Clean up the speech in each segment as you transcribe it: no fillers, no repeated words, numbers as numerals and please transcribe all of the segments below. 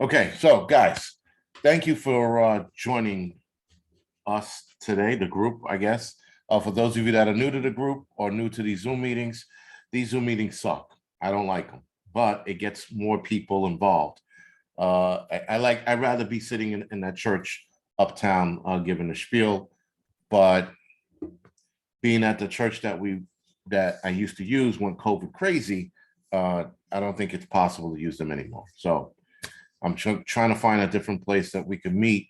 Okay, so guys, thank you for joining us today, the group, I guess. For those of you that are new to the group or new to these Zoom meetings suck. I don't like them, but it gets more people involved. I'd rather be sitting in that church uptown giving a spiel, but being at the church that I used to use when COVID crazy, I don't think it's possible to use them anymore. So I'm trying to find a different place that we can meet.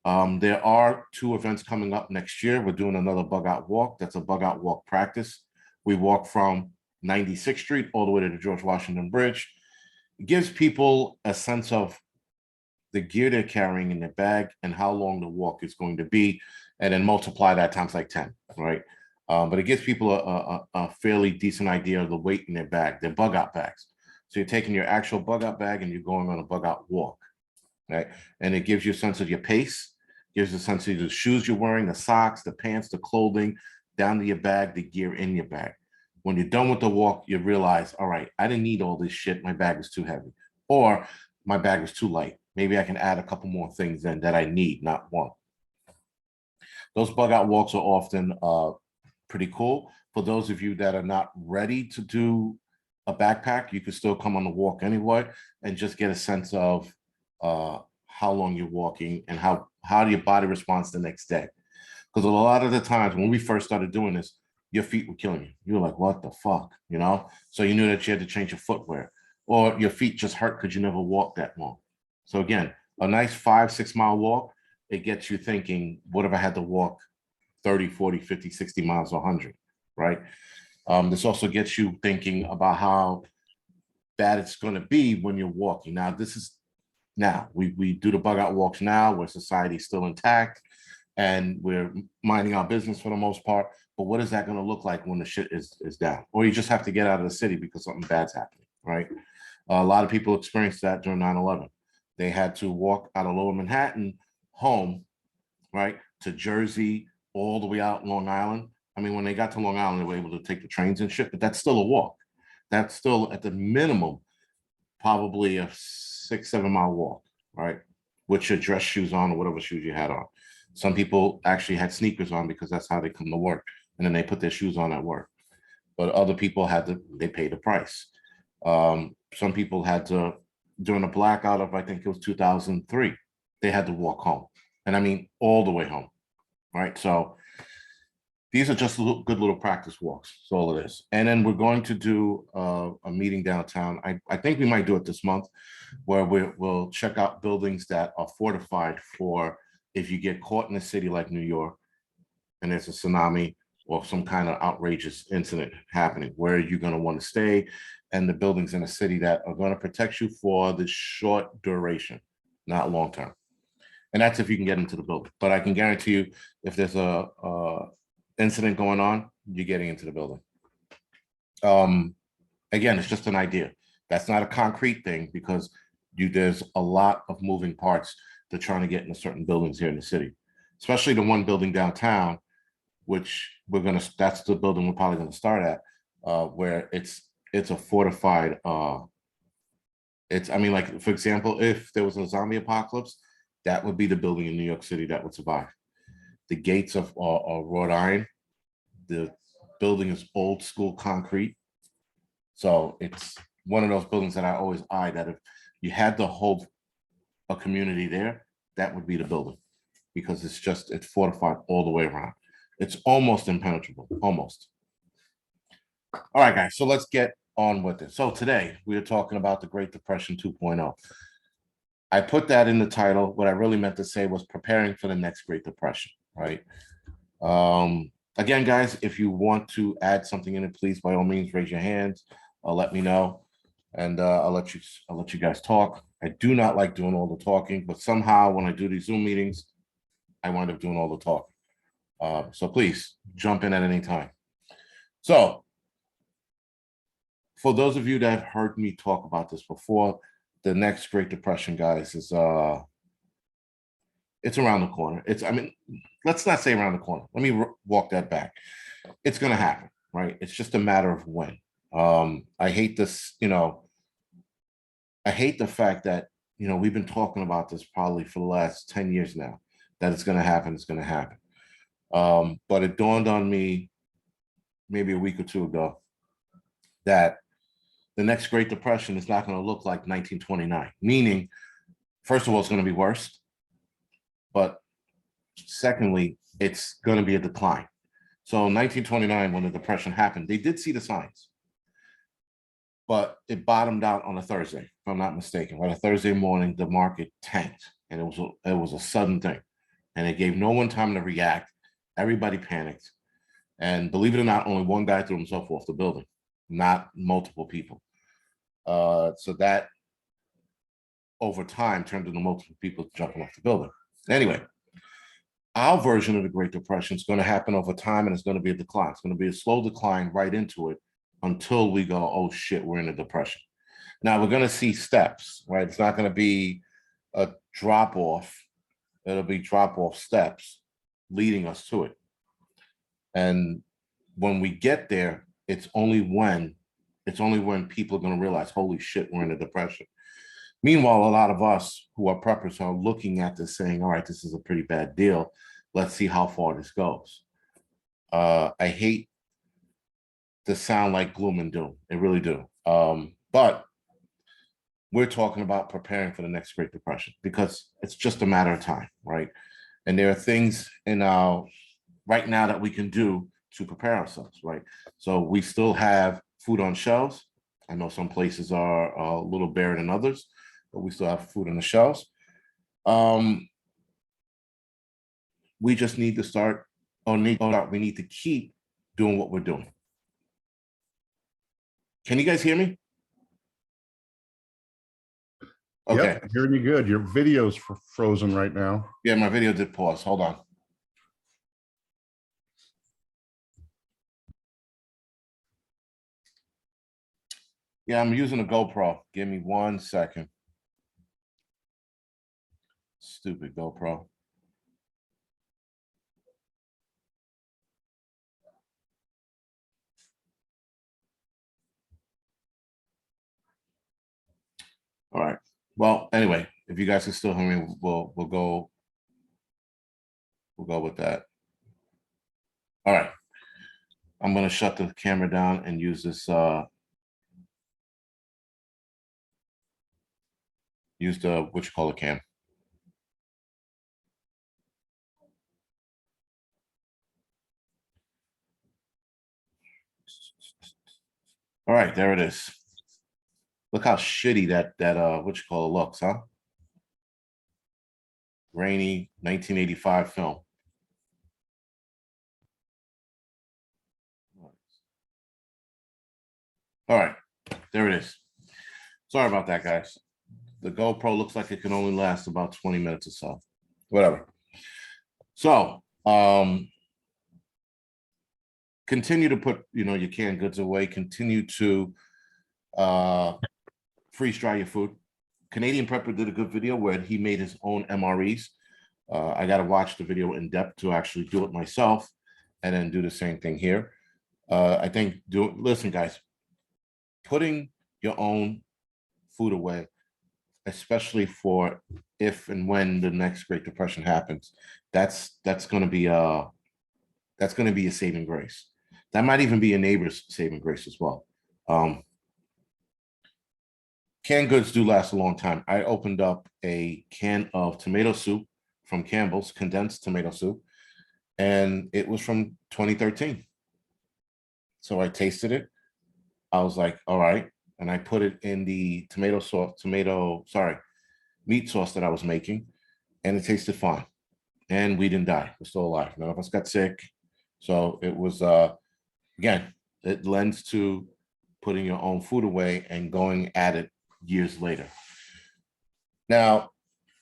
There are two events coming up next year. We're doing another bug out walk. That's a bug out walk practice. We walk from 96th Street all the way to the George Washington Bridge. It gives people a sense of the gear they're carrying in their bag and how long the walk is going to be, and then multiply that times like 10, right? But it gives people a fairly decent idea of the weight in their bag, their bug out bags. So you're taking your actual bug out bag and you're going on a bug out walk, right? And it gives you a sense of your pace, gives you a sense of the shoes you're wearing, the socks, the pants, the clothing, down to your bag, the gear in your bag. When you're done with the walk, you realize, all right, I didn't need all this shit. My bag was too heavy, or my bag was too light. Maybe I can add a couple more things in that I need, not one. Those bug out walks are often pretty cool. For those of you that are not ready to do a backpack, you can still come on the walk anyway and just get a sense of how long you're walking and how your body responds the next day. Because a lot of the times when we first started doing this, your feet were killing you. You were like, what the fuck, you know? So you knew that you had to change your footwear, or your feet just hurt because you never walked that long. So again, a nice 5-6 mile walk, it gets you thinking, what if I had to walk 30, 40, 50, 60 miles or 100, right? This also gets you thinking about how bad it's going to be when you're walking. Now we do the bug out walks now where society's still intact and we're minding our business for the most part. But what is that going to look like when the shit is down? Or you just have to get out of the city because something bad's happening, right? A lot of people experienced that during 9/11. They had to walk out of Lower Manhattan home, right, to Jersey, all the way out Long Island. I mean, when they got to Long Island, they were able to take the trains and shit, but that's still a walk. That's still at the minimum, probably a 6-7 mile walk, right? With your dress shoes on or whatever shoes you had on. Some people actually had sneakers on because that's how they come to work. And then they put their shoes on at work. But other people they paid the price. Some people had to, during a blackout of, I think it was 2003, they had to walk home. And I mean, all the way home, right? So these are just good little practice walks. That's all it is. And then we're going to do a meeting downtown. I think we might do it this month, where we'll check out buildings that are fortified for if you get caught in a city like New York and there's a tsunami or some kind of outrageous incident happening, where you're going to want to stay, and the buildings in a city that are going to protect you for the short duration, not long term. And that's if you can get into the building. But I can guarantee you, if there's a incident going on, you're getting into the building. Again, it's just an idea. That's not a concrete thing because there's a lot of moving parts to trying to get into certain buildings here in the city, especially the one building downtown, which that's the building we're probably gonna start at, where it's a fortified, I mean, like, for example, if there was a zombie apocalypse, that would be the building in New York City that would survive. The gates of wrought iron. The building is old school concrete. So it's one of those buildings that I always eye, that if you had to hold a community there, that would be the building, because it's fortified all the way around. It's almost impenetrable, almost. All right, guys, so let's get on with it. So today we are talking about the Great Depression 2.0. I put that in the title. What I really meant to say was preparing for the next Great Depression, right? Again, guys, if you want to add something in it, please, by all means, raise your hands. Let me know, and I'll let you guys talk. I do not like doing all the talking, but somehow when I do these Zoom meetings, I wind up doing all the talking. So please jump in at any time. So for those of you that have heard me talk about this before, the next Great Depression, guys, is it's around the corner. I mean, let's not say around the corner. Let me walk that back. It's going to happen, right? It's just a matter of when. I hate this, I hate the fact that we've been talking about this probably for the last 10 years now, that it's going to happen, it's going to happen. But it dawned on me maybe a week or two ago that the next Great Depression is not going to look like 1929, meaning, first of all, it's going to be worse. But secondly, it's going to be a decline. So 1929, when the Depression happened, they did see the signs. But it bottomed out on a Thursday, if I'm not mistaken. Right, a Thursday morning, the market tanked, and it was a sudden thing, and it gave no one time to react. Everybody panicked, and believe it or not, only one guy threw himself off the building, not multiple people. So that over time turned into multiple people jumping off the building. Anyway, our version of the Great Depression is going to happen over time, and it's going to be a decline. It's going to be a slow decline right into it until we go, oh shit, we're in a depression. Now we're going to see steps, right? It's not going to be a drop off. It'll be drop off steps leading us to it. And when we get there, it's only when people are going to realize, holy shit, we're in a depression. Meanwhile, a lot of us who are preppers are looking at this saying, all right, this is a pretty bad deal. Let's see how far this goes. I hate to sound like gloom and doom. I really do. But we're talking about preparing for the next Great Depression because it's just a matter of time, right? And there are things in our right now that we can do to prepare ourselves, right? So we still have food on shelves. I know some places are a little bare than others, but we still have food on the shelves. We just need to start, we need to keep doing what we're doing. Can you guys hear me? Okay. Yep, I'm hearing you good. Your video's frozen right now. Yeah, my video did pause. Hold on. Yeah, I'm using a GoPro. Give me 1 second. Stupid GoPro. All right. Well, anyway, if you guys can still hear me, we'll go with that. All right. I'm gonna shut the camera down and use this use the cam. All right, there it is. Look how shitty that looks, huh? Rainy 1985 film. All right, there it is. Sorry about that, guys. The GoPro looks like it can only last about 20 minutes or so. Whatever. So, continue to put, your canned goods away. Continue to freeze dry your food. Canadian Prepper did a good video where he made his own MREs. I got to watch the video in depth to actually do it myself and then do the same thing here. I think, listen, guys, putting your own food away, especially for if and when the next Great Depression happens, that's going to be a saving grace. That might even be a neighbor's saving grace as well. Canned goods do last a long time. I opened up a can of tomato soup from Campbell's, condensed tomato soup, and it was from 2013. So I tasted it. I was like, all right. And I put it in the meat sauce that I was making, and it tasted fine. And we didn't die. We're still alive. None of us got sick. So it was, again, it lends to putting your own food away and going at it years later. Now,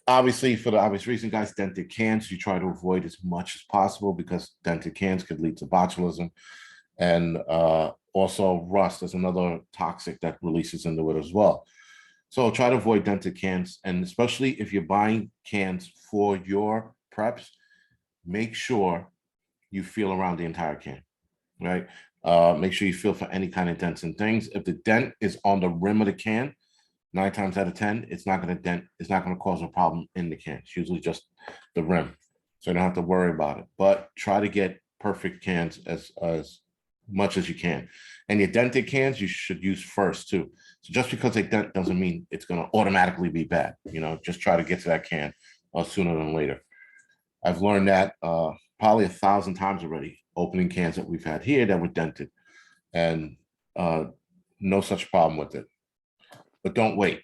obviously, for the obvious reason, guys, dented cans, you try to avoid as much as possible because dented cans could lead to botulism. And also rust is another toxic that releases into it as well. So try to avoid dented cans. And especially if you're buying cans for your preps, make sure you feel around the entire can, right? Make sure you feel for any kind of dents and things. If the dent is on the rim of the can, 9 times out of 10, it's not going to dent, it's not going to cause a problem in the can. It's usually just the rim. So you don't have to worry about it. But try to get perfect cans as much as you can. And your dented cans you should use first too. So just because they dent doesn't mean it's going to automatically be bad. You know, just try to get to that can sooner than later. I've learned that probably 1,000 times already, opening cans that we've had here that were dented, and no such problem with it. But don't wait,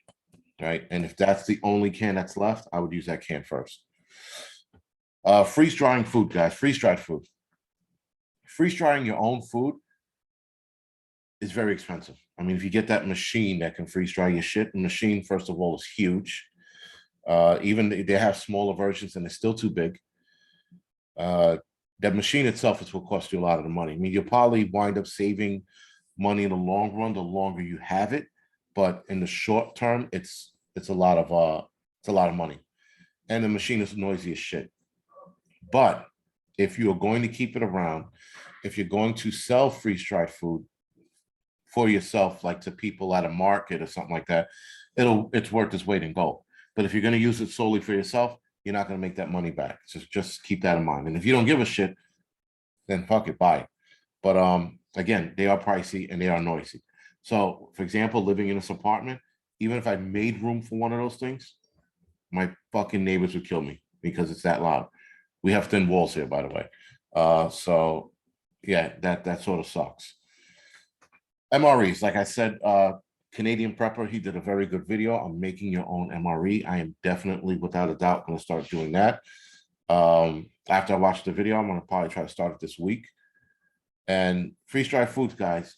right? And if that's the only can that's left, I would use that can first. Freeze drying food, guys. Freeze dried food. Freeze drying your own food is very expensive. I mean, if you get that machine that can freeze dry your shit, the machine, first of all, is huge. Even they have smaller versions and it's still too big. That machine itself is what costs you a lot of the money. I mean, you'll probably wind up saving money in the long run the longer you have it, but in the short term, it's a lot of money, and the machine is noisy as shit. But if you are going to keep it around, if you're going to sell freeze dried food for yourself, like to people at a market or something like that, it's worth its weight in gold. But if you're going to use it solely for yourself, you're not going to make that money back. So just keep that in mind. And if you don't give a shit, then fuck it, buy it. But again, they are pricey and they are noisy. So for example, living in this apartment, even if I made room for one of those things, my fucking neighbors would kill me because it's that loud. We have thin walls here, by the way. So yeah, that sort of sucks. MREs, like I said, Canadian Prepper, he did a very good video on making your own MRE. I am definitely, without a doubt, going to start doing that. After I watch the video, I'm going to probably try to start it this week. And freeze-dried foods, guys.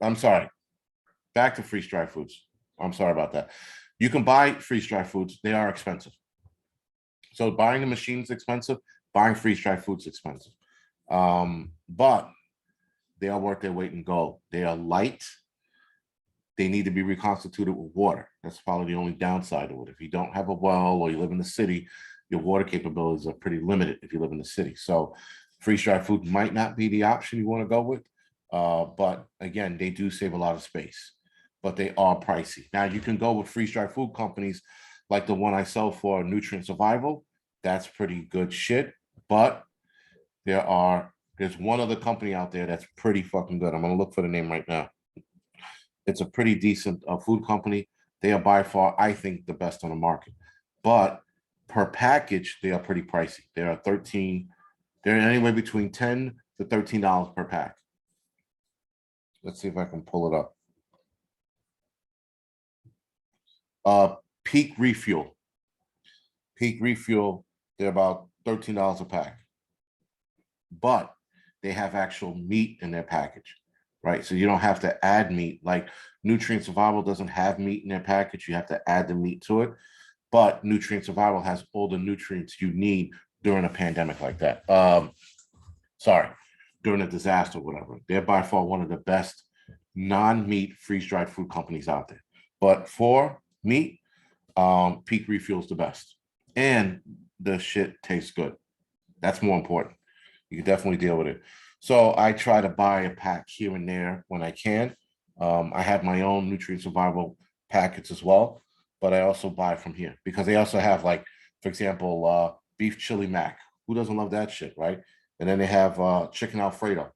I'm sorry. Back to freeze-dried foods. I'm sorry about that. You can buy freeze-dried foods. They are expensive. So buying the machine is expensive. Buying freeze-dried foods is expensive. But they are worth their weight in gold. They are light. They need to be reconstituted with water. That's probably the only downside of it. If you don't have a well or you live in the city, your water capabilities are pretty limited if you live in the city. So freeze-dried food might not be the option you want to go with. But again, they do save a lot of space, but they are pricey. Now you can go with freeze-dried food companies like the one I sell for, Nutrient Survival. That's pretty good shit. But there's one other company out there that's pretty fucking good. I'm going to look for the name right now. It's a pretty decent food company. They are by far, I think, the best on the market. But per package, they are pretty pricey. They're anywhere between $10 to $13 per pack. Let's see if I can pull it up. Peak Refuel. Peak Refuel, they're about $13 a pack. But they have actual meat in their package, right? So you don't have to add meat. Like Nutrient Survival doesn't have meat in their package. You have to add the meat to it. But Nutrient Survival has all the nutrients you need during a pandemic like that. During a disaster, whatever. They're by far one of the best non-meat freeze-dried food companies out there. But for meat, Peak Refuel is the best. And the shit tastes good. That's more important. You can definitely deal with it. So I try to buy a pack here and there when I can. I have my own Nutrient Survival packets as well, but I also buy from here because they also have, like, for example, beef chili mac. Who doesn't love that shit, right? And then they have chicken Alfredo,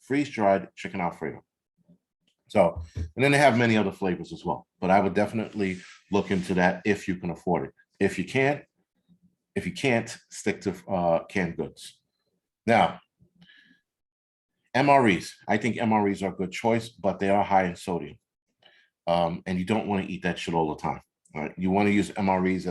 freeze-dried chicken Alfredo. So, and then they have many other flavors as well. But I would definitely look into that if you can afford it. If you can't, stick to canned goods. Now, MREs. I think MREs are a good choice, but they are high in sodium. And you don't want to eat that shit all the time. Right? You want to use MREs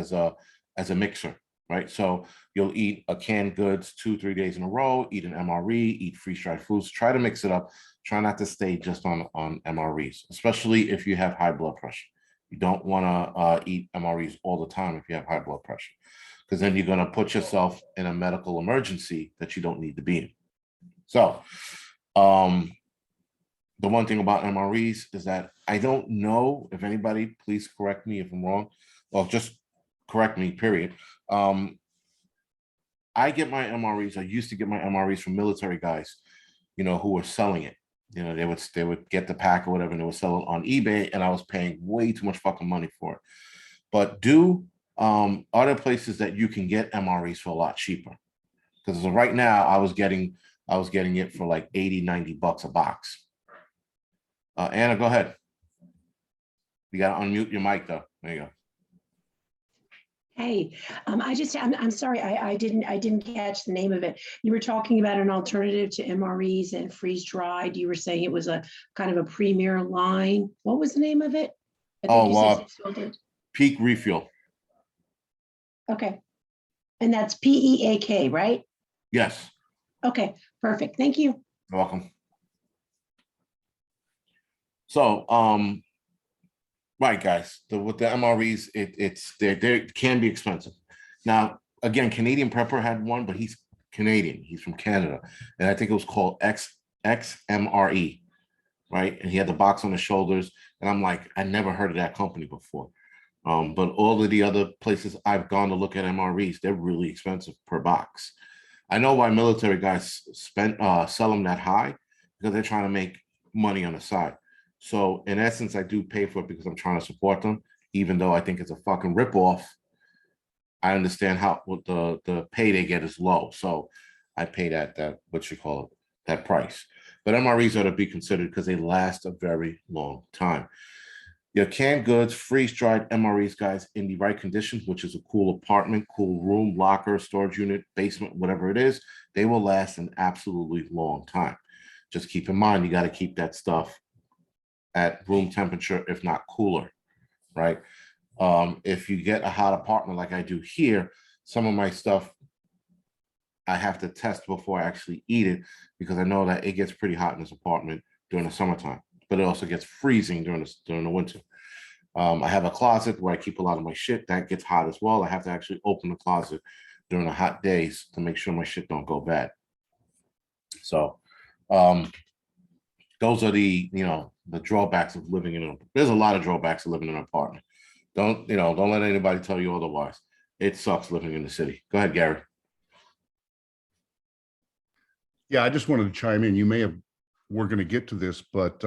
as a mixer, right? So you'll eat a canned goods 2-3 days in a row, eat an MRE, eat freeze-dried foods. Try to mix it up. Try not to stay just on MREs, especially if you have high blood pressure. You don't want to eat MREs all the time if you have high blood pressure, because then you're going to put yourself in a medical emergency that you don't need to be in. So the one thing about MREs is that I don't know if anybody, please correct me if I'm wrong, or just correct me, period. I get my MREs, I used to get my MREs from military guys, who were selling it. You know, they would get the pack or whatever, and they would sell it on eBay, and I was paying way too much fucking money for it. But are there places that you can get MREs for a lot cheaper? Because right now I was getting it for like 80, 90 bucks a box. Anna, go ahead. You got to unmute your mic though. There you go. Hey, I'm sorry, I didn't catch the name of it. You were talking about an alternative to MREs and freeze dried. You were saying it was a kind of a premier line. What was the name of it? I think you said you still did. Peak Refuel. Okay. And that's PEAK, right? Yes. Okay, perfect. Thank you. You're welcome. So, right, guys, with the MREs, they can be expensive. Now, again, Canadian Prepper had one, but he's Canadian. He's from Canada, and I think it was called XMRE, right? And he had the box on the shoulders, and I'm like, I never heard of that company before. But all of the other places I've gone to look at MREs, they're really expensive per box. I know why military guys sell them that high, because they're trying to make money on the side. So in essence, I do pay for it because I'm trying to support them, even though I think it's a fucking ripoff. I understand what the pay they get is low, so I pay that that price. But MREs are to be considered because they last a very long time. Your canned goods, freeze-dried MREs, guys, in the right condition, which is a cool apartment, cool room, locker, storage unit, basement, whatever it is, they will last an absolutely long time. Just keep in mind, you got to keep that stuff at room temperature, if not cooler, right? If you get a hot apartment like I do here, some of my stuff I have to test before I actually eat it, because I know that it gets pretty hot in this apartment during the summertime, but it also gets freezing during the winter. I have a closet where I keep a lot of my shit that gets hot as well. I have to actually open the closet during the hot days to make sure my shit don't go bad. So those are the drawbacks of living in there's a lot of drawbacks of living in an apartment. Don't let anybody tell you otherwise. It sucks living in the city. Go ahead, Gary. Yeah, I just wanted to chime in. We're going to get to this, but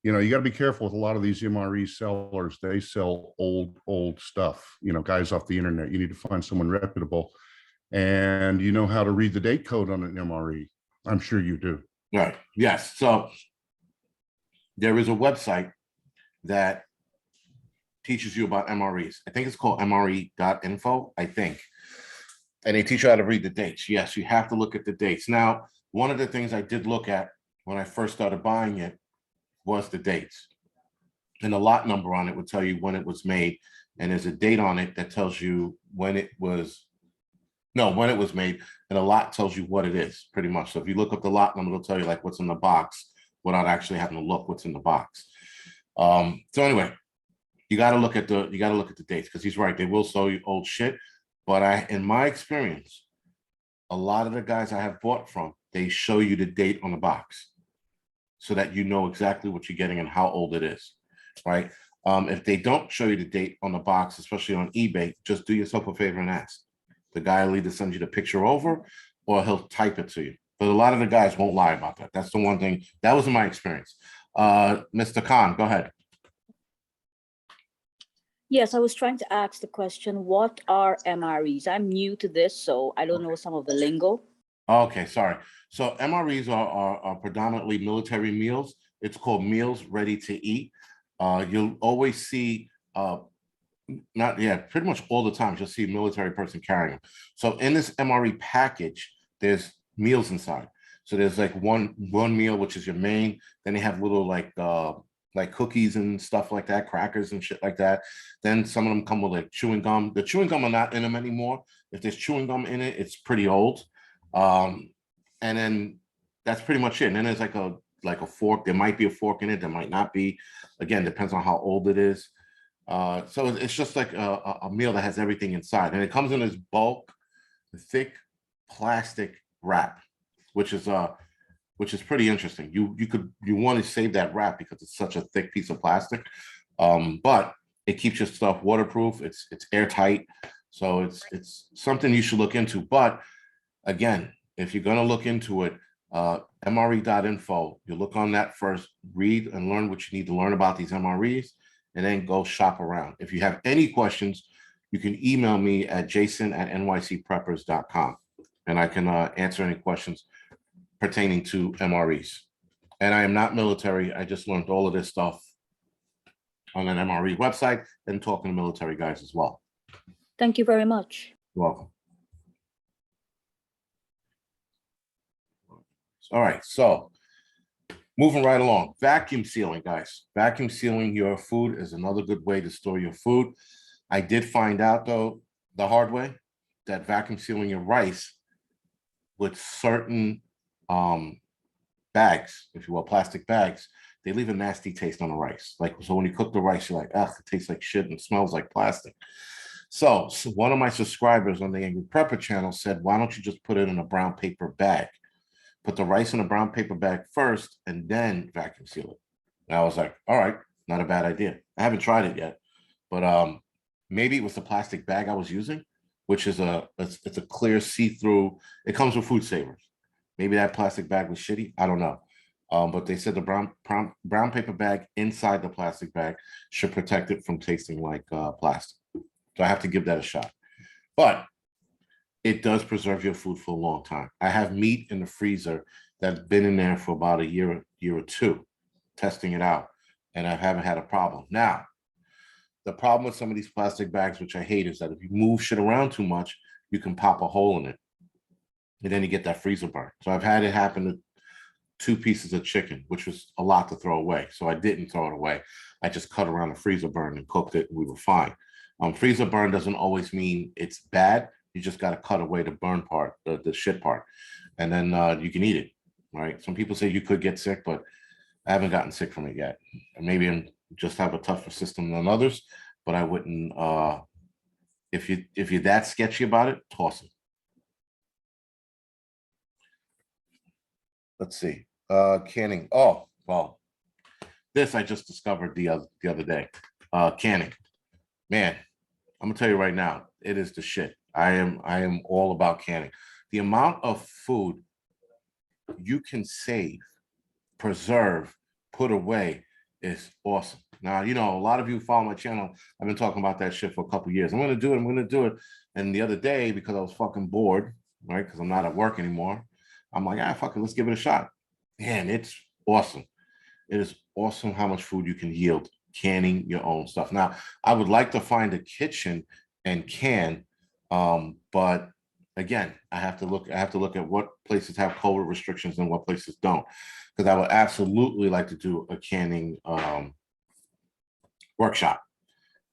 you got to be careful with a lot of these MRE sellers. They sell old stuff, guys off the internet. You need to find someone reputable, and you know how to read the date code on an MRE. I'm sure you do. Right. Yes. So there is a website that teaches you about MREs. I think it's called MRE.info, I think. And they teach you how to read the dates. Yes, you have to look at the dates. Now, one of the things I did look at when I first started buying it was the dates. And the lot number on it would tell you when it was made. And there's a date on it that tells you when it was made. And a lot tells you what it is, pretty much. So if you look up the lot number, it'll tell you like what's in the box without actually having to look what's in the box. So anyway, you got to look at the dates, because he's right. They will sell you old shit. But in my experience, a lot of the guys I have bought from, they show you the date on the box so that you know exactly what you're getting and how old it is, right? If they don't show you the date on the box, especially on eBay, just do yourself a favor and ask. The guy will either send you the picture over or he'll type it to you. But a lot of the guys won't lie about that. That's the one thing. That was my experience. Mr. Khan, go ahead. Yes, I was trying to ask the question, what are MREs? I'm new to this, so I don't know some of the lingo. Okay, sorry. So MREs are predominantly military meals. It's called meals ready to eat. You'll always see, pretty much all the time, you'll see a military person carrying them. So in this MRE package, there's meals inside. So there's like one meal, which is your main. Then they have little like cookies and stuff like that, crackers and shit like that. Then some of them come with like chewing gum. The chewing gum are not in them anymore. If there's chewing gum in it, it's pretty old. And then that's pretty much it. And then there's like a fork. There might be a fork in it. There might not be. Again, depends on how old it is. So it's just like a meal that has everything inside. And it comes in this bulk, thick plastic wrap, which is pretty interesting. You want to save that wrap because it's such a thick piece of plastic, but it keeps your stuff waterproof. It's airtight, so it's something you should look into. But again, if you're gonna look into it, MRE.info. You look on that first, read and learn what you need to learn about these MREs, and then go shop around. If you have any questions, you can email me at jason@nycpreppers.com, and I can answer any questions pertaining to MREs. And I am not military. I just learned all of this stuff on an MRE website and talking to military guys as well. Thank you very much. You're welcome. All right, so moving right along, vacuum sealing, guys. Vacuum sealing your food is another good way to store your food. I did find out, though, the hard way, that vacuum sealing your rice with certain bags, if you will, plastic bags, they leave a nasty taste on the rice. Like, so when you cook the rice, you're like, ugh, it tastes like shit and smells like plastic. So one of my subscribers on the Angry Prepper channel said, why don't you just put it in a brown paper bag? Put the rice in a brown paper bag first and then vacuum seal it. And I was like, all right, not a bad idea. I haven't tried it yet, but maybe it was the plastic bag I was using, which is it's a clear see-through. It comes with food savers. Maybe that plastic bag was shitty. I don't know. But they said the brown paper bag inside the plastic bag should protect it from tasting like plastic. So I have to give that a shot. But it does preserve your food for a long time. I have meat in the freezer that's been in there for about a year or two, testing it out, and I haven't had a problem. Now, the problem with some of these plastic bags, which I hate, is that if you move shit around too much, you can pop a hole in it, and then you get that freezer burn. So I've had it happen to 2 pieces of chicken, which was a lot to throw away. So I didn't throw it away. I just cut around the freezer burn and cooked it, and we were fine. Freezer burn doesn't always mean it's bad. You just got to cut away the burn part, the shit part, and then you can eat it, right? Some people say you could get sick, but I haven't gotten sick from it yet. Maybe I just have a tougher system than others, but I wouldn't. If you're that sketchy about it, toss it. Let's see. Canning. Oh, well, this I just discovered the other day. Canning. Man, I'm gonna tell you right now, it is the shit. I am all about canning. The amount of food you can save, preserve, put away is awesome. Now, you know, a lot of you follow my channel. I've been talking about that shit for a couple of years. I'm gonna do it. And the other day, because I was fucking bored, right? Because I'm not at work anymore. I'm like, fuck it, let's give it a shot. Man, it's awesome. It is awesome how much food you can yield canning your own stuff. Now, I would like to find a kitchen and can, but again, I have to look at what places have COVID restrictions and what places don't, because I would absolutely like to do a canning workshop.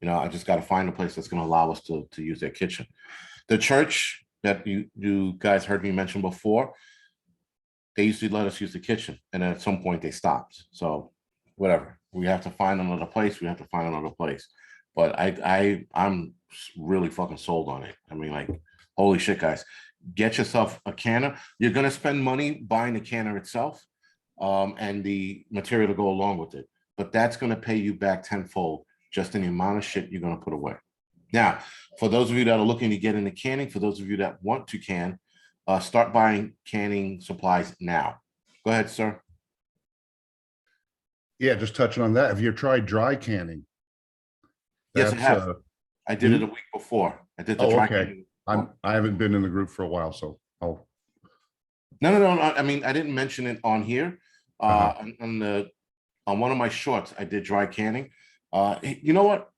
You know, I just got to find a place that's going to allow us to use their kitchen. The church that you guys heard me mention before, they used to let us use the kitchen, and then at some point they stopped. So whatever, we have to find another place. But I'm really fucking sold on it. I mean, like, holy shit, guys, get yourself a canner. You're gonna spend money buying the canner itself, and the material to go along with it, but that's gonna pay you back tenfold just in the amount of shit you're gonna put away. Now, for those of you that are looking to get into canning, for those of you that want to can, start buying canning supplies now. Go ahead, sir. Yeah, just touching on that. Have you tried dry canning? Yes, I have. I did it a week before. I did the dry canning. I haven't been in the group for a while, so I'll. No. I mean, I didn't mention it on here. On one of my shorts, I did dry canning. You know what?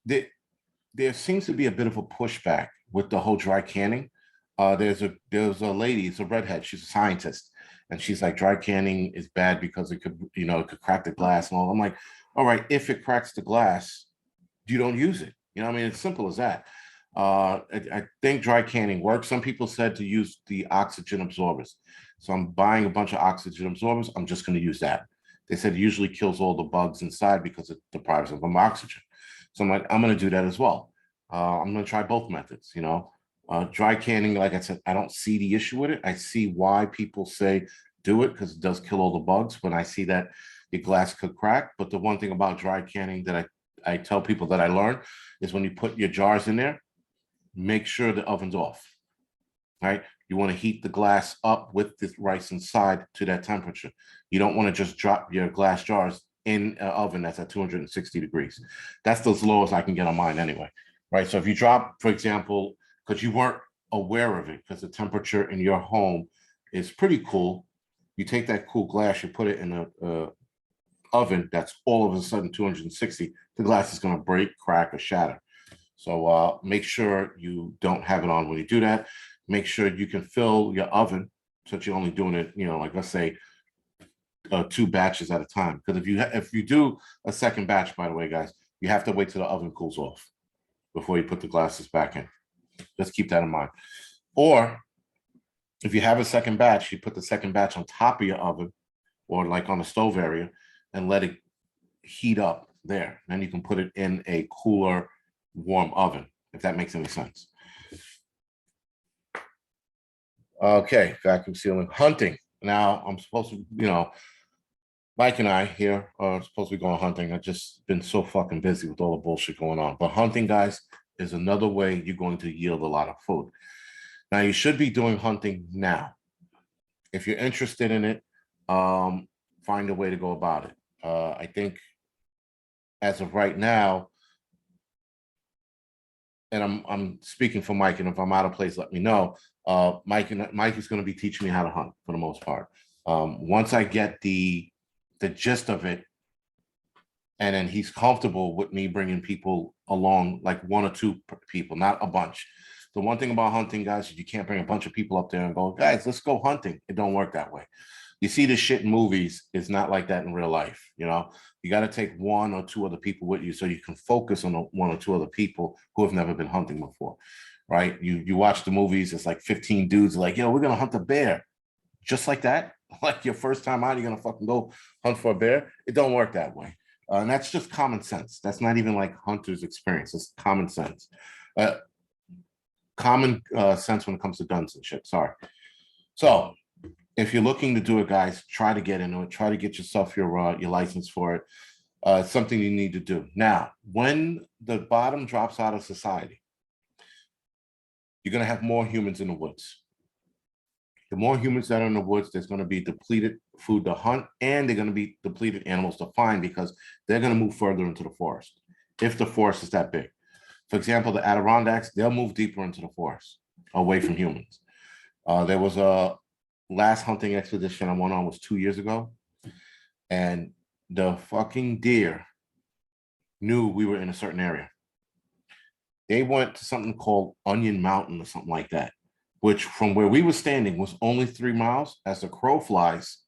There seems to be a bit of a pushback with the whole dry canning. There's a lady, it's a redhead, she's a scientist, and she's like, dry canning is bad because it could, it could crack the glass and all. I'm like, all right, if it cracks the glass, you don't use it. You know what I mean? It's simple as that. I think dry canning works. Some people said to use the oxygen absorbers. So I'm buying a bunch of oxygen absorbers. I'm just going to use that. They said it usually kills all the bugs inside because it deprives them of oxygen. So I'm like, I'm going to do that as well. I'm going to try both methods, Dry canning, like I said, I don't see the issue with it. I see why people say do it, because it does kill all the bugs. When I see that your glass could crack. But the one thing about dry canning that I tell people that I learned is when you put your jars in there, make sure the oven's off. right? You want to heat the glass up with the rice inside to that temperature. You don't want to just drop your glass jars in an oven that's at 260 degrees. That's as low as I can get on mine anyway, right? So if you drop, for example, because you weren't aware of it, because the temperature in your home is pretty cool, you take that cool glass, you put it in a oven that's all of a sudden 260, the glass is going to break, crack, or shatter. So make sure you don't have it on when you do that. Make sure you can fill your oven so that you're only doing it, like let's say 2 batches at a time. Because if you do a second batch, by the way, guys, you have to wait till the oven cools off before you put the glasses back in. Just keep that in mind. Or if you have a second batch, you put the second batch on top of your oven or like on the stove area and let it heat up there. Then you can put it in a cooler, warm oven, if that makes any sense. Okay, vacuum sealing, hunting. Now I'm supposed to, Mike and I here are supposed to be going hunting. I've just been so fucking busy with all the bullshit going on. But hunting, guys, is another way you're going to yield a lot of food. Now, you should be doing hunting now. If you're interested in it, find a way to go about it. I think as of right now, and I'm speaking for Mike, and if I'm out of place, let me know. Mike is going to be teaching me how to hunt for the most part. Once I get the gist of it, and then he's comfortable with me bringing people along, like 1 or 2 people, not a bunch. The one thing about hunting, guys, is you can't bring a bunch of people up there and go, guys, let's go hunting. It don't work that way. You see this shit in movies. It's not like that in real life. You got to take 1 or 2 other people with you so you can focus on 1 or 2 other people who have never been hunting before, right? You watch the movies. It's like 15 dudes like, yo, we're going to hunt a bear. Just like that. Like your first time out, you're going to fucking go hunt for a bear. It don't work that way. And that's just common sense. That's not even like hunter's experience. It's common sense. Common sense when it comes to guns and shit. Sorry. So if you're looking to do it, guys, try to get into it. Try to get yourself your license for it. It's something you need to do. Now, when the bottom drops out of society, you're going to have more humans in the woods. The more humans that are in the woods, there's going to be depleted food to hunt, and they're going to be depleted animals to find because they're going to move further into the forest if the forest is that big. For example, the Adirondacks, they'll move deeper into the forest, away from humans. There was a last hunting expedition I went on was 2 years ago, and the fucking deer knew we were in a certain area. They went to something called Onion Mountain or something like that, which from where we were standing was only 3 miles as the crow flies,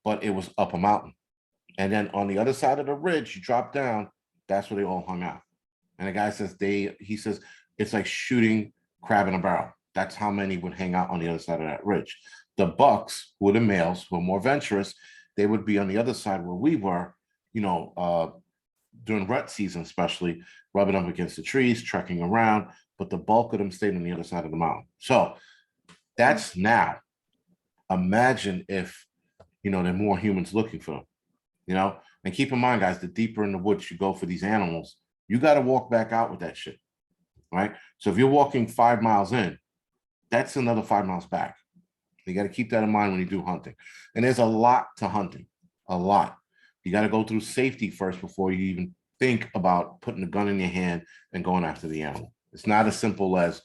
but it was up a mountain. And then on the other side of the ridge, you drop down, that's where they all hung out. And the guy says he says it's like shooting crab in a barrel. That's how many would hang out on the other side of that ridge. The bucks, who were the males, who were more venturous, they would be on the other side where we were, during rut season, especially rubbing up against the trees, trekking around. But the bulk of them stayed on the other side of the mountain. So that's now. Imagine if, there are more humans looking for them, and keep in mind, guys, the deeper in the woods you go for these animals, you got to walk back out with that shit, right? So if you're walking 5 miles in, that's another 5 miles back. You got to keep that in mind when you do hunting. And there's a lot to hunting, a lot. You got to go through safety first before you even think about putting a gun in your hand and going after the animal. It's not as simple as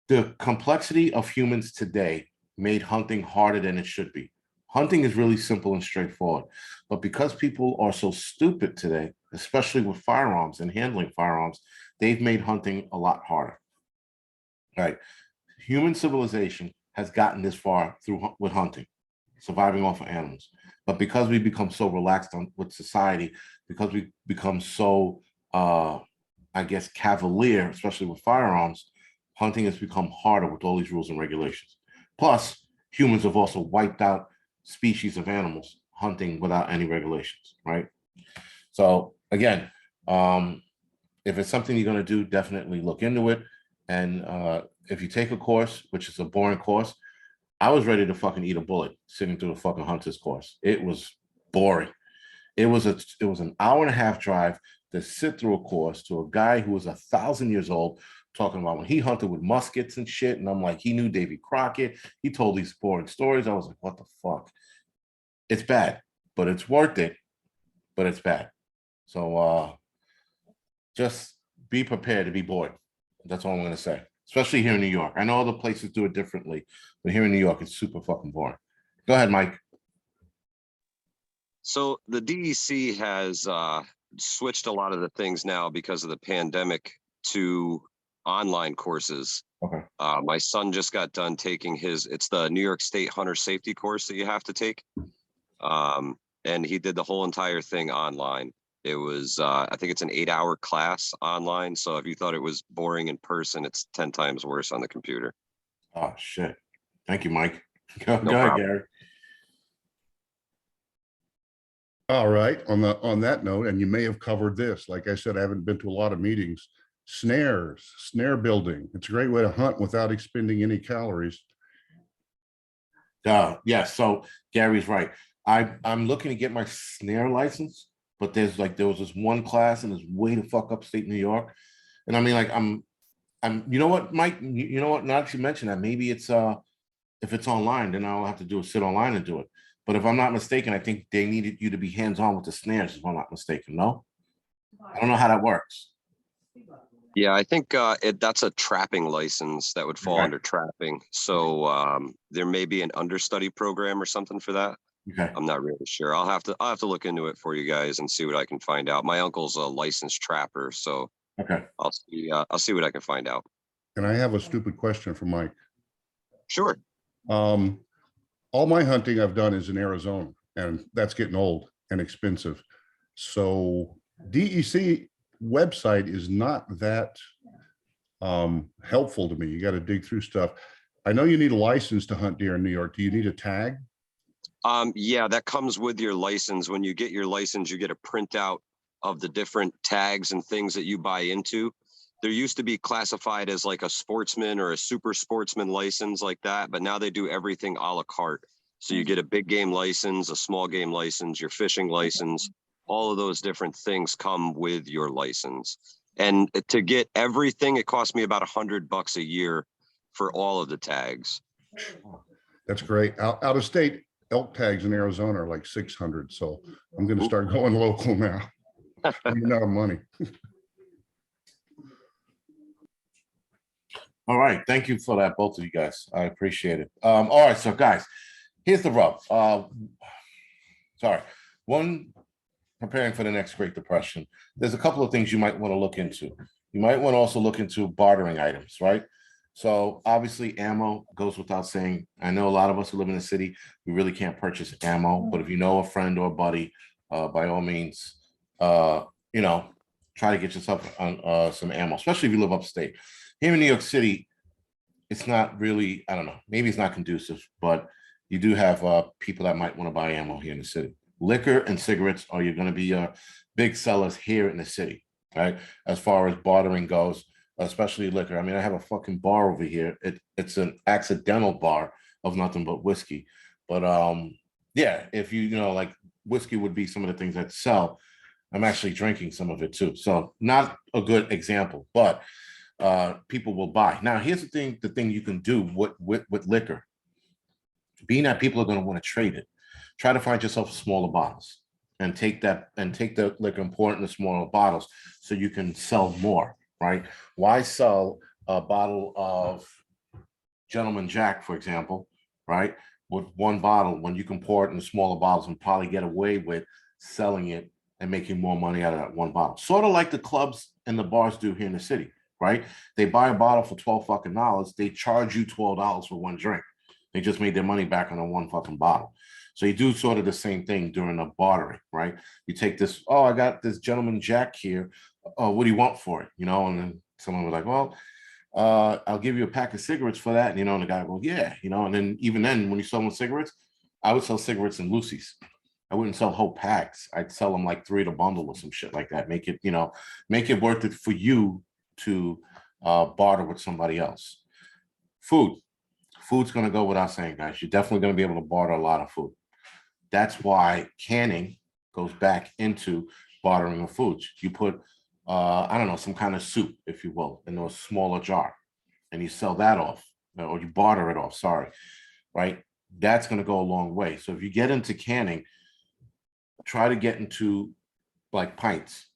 the complexity of humans today made hunting harder than it should be. Hunting is really simple and straightforward, but because people are so stupid today, especially with firearms and handling firearms, they've made hunting a lot harder. Right? Human civilization has gotten this far with hunting, surviving off of animals. But because we become so relaxed with society, because we become so, cavalier, especially with firearms, hunting has become harder with all these rules and regulations. Plus, humans have also wiped out species of animals hunting without any regulations, right? So again, if it's something you're going to do, definitely look into it. And if you take a course, which is a boring course, I was ready to fucking eat a bullet sitting through the fucking hunter's course. It was boring. It was an hour and a half drive to sit through a course to a guy who was 1,000 years old, talking about when he hunted with muskets and shit. And I'm like, he knew Davy Crockett. He told these boring stories. I was like, what the fuck? It's bad, but it's worth it, but it's bad. So just be prepared to be bored. That's all I'm going to say, especially here in New York. I know other places do it differently, but here in New York, it's super fucking boring. Go ahead, Mike. So the DEC has switched a lot of the things now because of the pandemic to online courses. Okay. My son just got done taking it's the New York State Hunter Safety course that you have to take. And he did the whole entire thing online. It was, I think it's an 8-hour class online. So if you thought it was boring in person, it's 10 times worse on the computer. Oh, shit. Thank you, Mike. Go ahead, problem. Gary. All right, on that note, and you may have covered this, like I said, I haven't been to a lot of meetings. Snare building. It's a great way to hunt without expending any calories. Yeah, so Gary's right. I'm looking to get my snare license, but there was this one class and it's way the fuck upstate New York. And I mean, like, I'm you know what, Mike, you know what, now that you mention that, maybe it's if it's online, then all I have to do is sit online and do it. But if I'm not mistaken, I think they needed you to be hands-on with the snares, if I'm not mistaken. No? I don't know how that works. Yeah, I think that's a trapping license that would fall Okay. under trapping. So there may be an understudy program or something for that. Okay. I'm not really sure. I'll have to look into it for you guys and see what I can find out. My uncle's a licensed trapper, so Okay. I'll see what I can find out. And I have a stupid question for Mike. Sure. All my hunting I've done is in Arizona, and that's getting old and expensive. So DEC website is not that helpful to me. You got to dig through stuff. I know you need a license to hunt deer in New York. Do you need a tag? Yeah, that comes with your license. When you get your license, you get a printout of the different tags and things that you buy into. There used to be classified as like a sportsman or a super sportsman license like that, but now they do everything a la carte. So you get a big game license, a small game license, your fishing license, all of those different things come with your license. And to get everything, it cost me about $100 a year for all of the tags. That's great. Out of state elk tags in Arizona are like 600. So I'm going to start going local now. I'm out of money. All right. Thank you for that, both of you guys. I appreciate it. All right. So, guys, here's the rub. One, preparing for the next Great Depression, there's a couple of things you might want to look into. You might want to also look into bartering items, right? So obviously ammo goes without saying. I know a lot of us who live in the city, we really can't purchase ammo, but if you know a friend or a buddy, by all means, try to get yourself on some ammo, especially if you live upstate. Here in New York City, it's not really, I don't know, maybe it's not conducive, but you do have people that might want to buy ammo here in the city. Liquor and cigarettes are going to be big sellers here in the city, right? As far as bartering goes, especially liquor. I mean, I have a fucking bar over here. It's an accidental bar of nothing but whiskey. But yeah, if like whiskey would be some of the things that sell. I'm actually drinking some of it too. So not a good example, but people will buy. Now, here's the thing you can do with liquor. Being that people are going to want to trade it, try to find yourself smaller bottles and take the liquor and pour it in the smaller bottles so you can sell more, right? Why sell a bottle of Gentleman Jack, for example, right, with one bottle when you can pour it in smaller bottles and probably get away with selling it and making more money out of that one bottle? Sort of like the clubs and the bars do here in the city, right? They buy a bottle for $12 fucking. They charge you $12 for one drink. They just made their money back on the one fucking bottle. So you do sort of the same thing during the bartering, right? You take this, oh, I got this Gentleman Jack here. Oh, what do you want for it? And then someone was like, well, I'll give you a pack of cigarettes for that. And, and the guy goes, yeah, and then even then when you sell them cigarettes, I would sell cigarettes in loosies. I wouldn't sell whole packs. I'd sell them like 3 at a bundle or some shit like that. Make it worth it for you to barter with somebody else. Food's going to go without saying, guys. You're definitely going to be able to barter a lot of food. That's why canning goes back into bartering of foods. You put I don't know, some kind of soup, if you will, in a smaller jar, and you sell that off, or you barter it off, sorry, right? That's going to go a long way. So if you get into canning, try to get into like pints,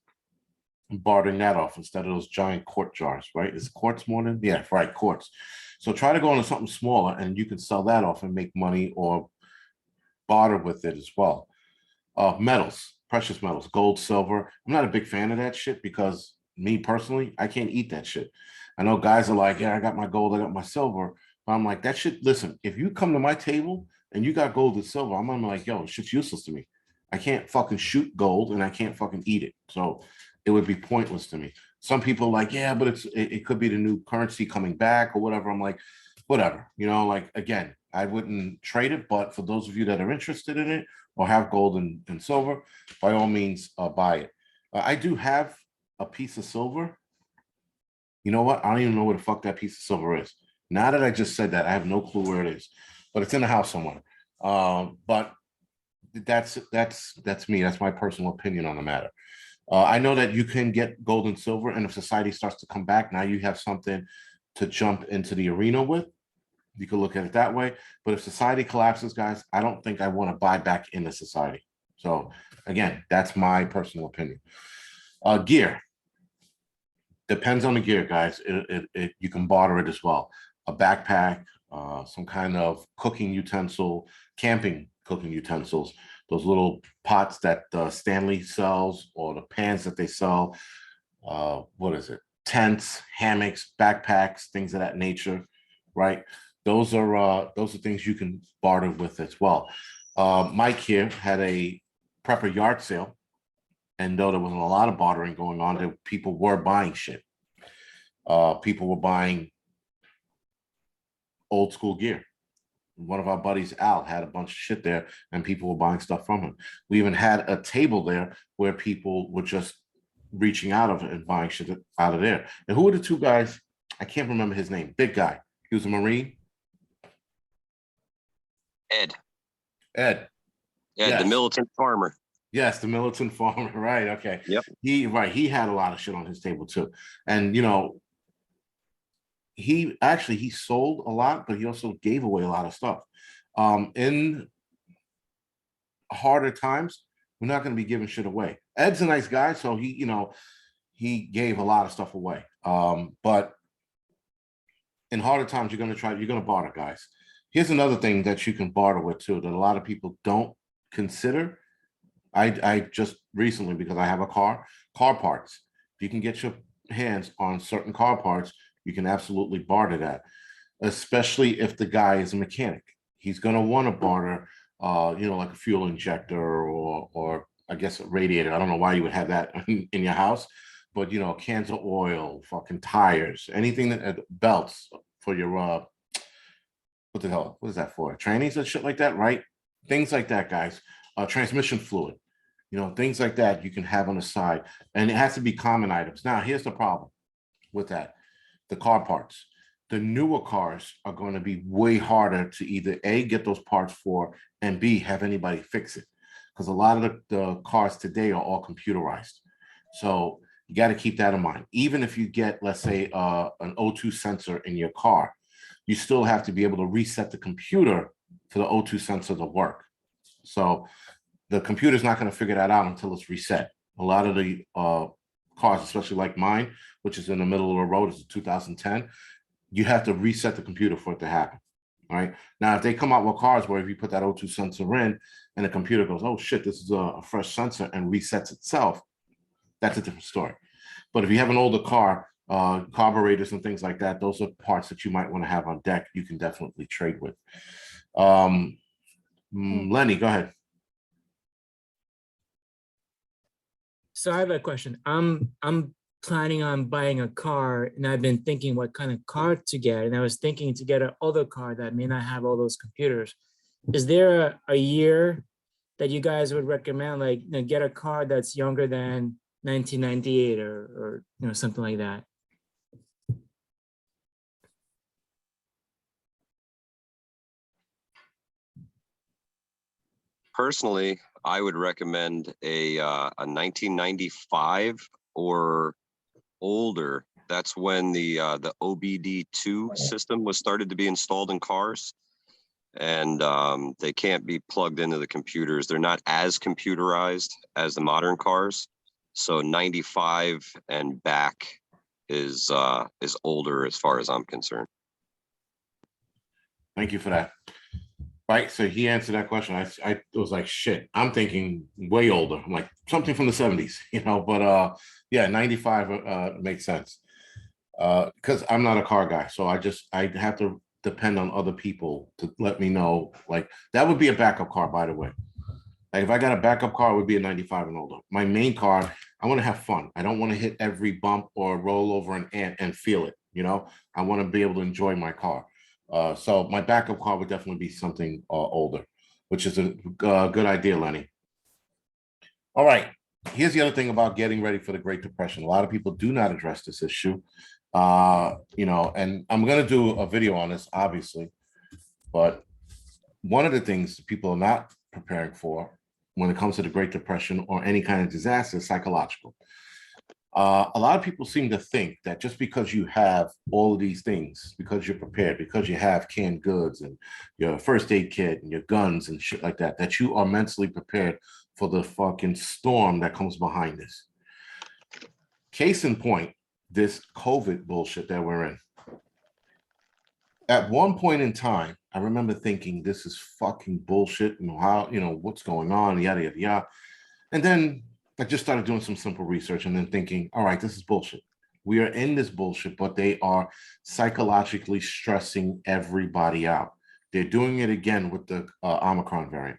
bartering that off instead of those giant quart jars, right? Is quarts more than, yeah, right, quarts. So try to go into something smaller, and you can sell that off and make money or barter with it as well. Metals, precious metals, gold, silver. I'm not a big fan of that shit because me personally, I can't eat that shit. I know guys are like, yeah, I got my gold, I got my silver. But I'm like, that shit, listen, if you come to my table and you got gold and silver, I'm like, yo, shit's useless to me. I can't fucking shoot gold and I can't fucking eat it. So it would be pointless to me. Some people are like, yeah, but it could be the new currency coming back or whatever. I'm like, whatever, like, again, I wouldn't trade it, but for those of you that are interested in it or have gold and silver, by all means, buy it. I do have a piece of silver. You know what? I don't even know where the fuck that piece of silver is. Now that I just said that, I have no clue where it is, but it's in the house somewhere. But that's me. That's my personal opinion on the matter. I know that you can get gold and silver, and if society starts to come back, now you have something to jump into the arena with. You could look at it that way. But if society collapses, guys, I don't think I want to buy back into society. So again, that's my personal opinion. Gear. Depends on the gear, guys. You can barter it as well. A backpack, some kind of cooking utensil, camping cooking utensils, those little pots that Stanley sells, or the pans that they sell. What is it? Tents, hammocks, backpacks, things of that nature, right? Those are things you can barter with as well. Mike here had a prepper yard sale, and though there wasn't a lot of bartering going on, people were buying shit. People were buying old school gear. One of our buddies, Al, had a bunch of shit there, and people were buying stuff from him. We even had a table there where people were just reaching out of it and buying shit out of there. And who were the two guys? I can't remember his name. Big guy. He was a Marine. Ed. Ed. Ed, Yes. the militant farmer. Yes, the militant farmer. Right. Okay. Yep. He had a lot of shit on his table too. And he sold a lot, but he also gave away a lot of stuff. In harder times, we're not going to be giving shit away. Ed's a nice guy, so he gave a lot of stuff away. But in harder times, you're going to barter, guys. Here's another thing that you can barter with too, that a lot of people don't consider. I just recently, because I have a car parts. If you can get your hands on certain car parts, you can absolutely barter that, especially if the guy is a mechanic. He's going to want to barter, like a fuel injector or I guess a radiator. I don't know why you would have that in your house, but cans of oil, fucking tires, anything that belts for your what the hell? What is that for? Trannies and shit like that, right? Things like that, guys. Transmission fluid, things like that you can have on the side, and it has to be common items. Now, here's the problem with that. The car parts. The newer cars are going to be way harder to either A, get those parts for, and B, have anybody fix it. Because a lot of the cars today are all computerized. So you got to keep that in mind. Even if you get, let's say, an O2 sensor in your car, you still have to be able to reset the computer for the O2 sensor to work. So the computer's not going to figure that out until it's reset. A lot of the cars, especially like mine, which is in the middle of the road, is a 2010, you have to reset the computer for it to happen. All right. Now, if they come out with cars where if you put that O2 sensor in and the computer goes, oh shit, this is a fresh sensor, and resets itself, that's a different story. But if you have an older car, carburetors and things like that, those are parts that you might want to have on deck. You can definitely trade with. Lenny, go ahead. So I have a question. I'm planning on buying a car, and I've been thinking what kind of car to get. And I was thinking to get an older car that may not have all those computers. Is there a year that you guys would recommend, like get a car that's younger than 1998 or something like that? Personally, I would recommend a 1995 or older, that's when the OBD2 system was started to be installed in cars. And they can't be plugged into the computers. They're not as computerized as the modern cars. So 95 and back is older as far as I'm concerned. Thank you for that. Right, so he answered that question. I was like, shit, I'm thinking way older. I'm like, something from the 70s, you know, but yeah, 95 makes sense. Because I'm not a car guy, so I have to depend on other people to let me know. Like, that would be a backup car, by the way. Like, if I got a backup car, it would be a 95 and older. My main car, I want to have fun. I don't want to hit every bump or roll over an ant and feel it, you know? I want to be able to enjoy my car. So my backup car would definitely be something older, which is a good idea, Lenny. All right, here's the other thing about getting ready for the Great Depression. A lot of people do not address this issue. You know, and I'm going to do a video on this, obviously, but one of the things people are not preparing for when it comes to the Great Depression or any kind of disaster is psychological. A lot of people seem to think that just because you have all of these things, because you're prepared, because you have canned goods and your first aid kit and your guns and shit like that, that you are mentally prepared for the fucking storm that comes behind this. Case in point, this COVID bullshit that we're in. At one point in time, I remember thinking this is fucking bullshit and how, you know, what's going on, yada, yada, yada. And then I just started doing some simple research and then thinking, all right, this is bullshit. We are in this bullshit, but they are psychologically stressing everybody out. They're doing it again with the Omicron variant.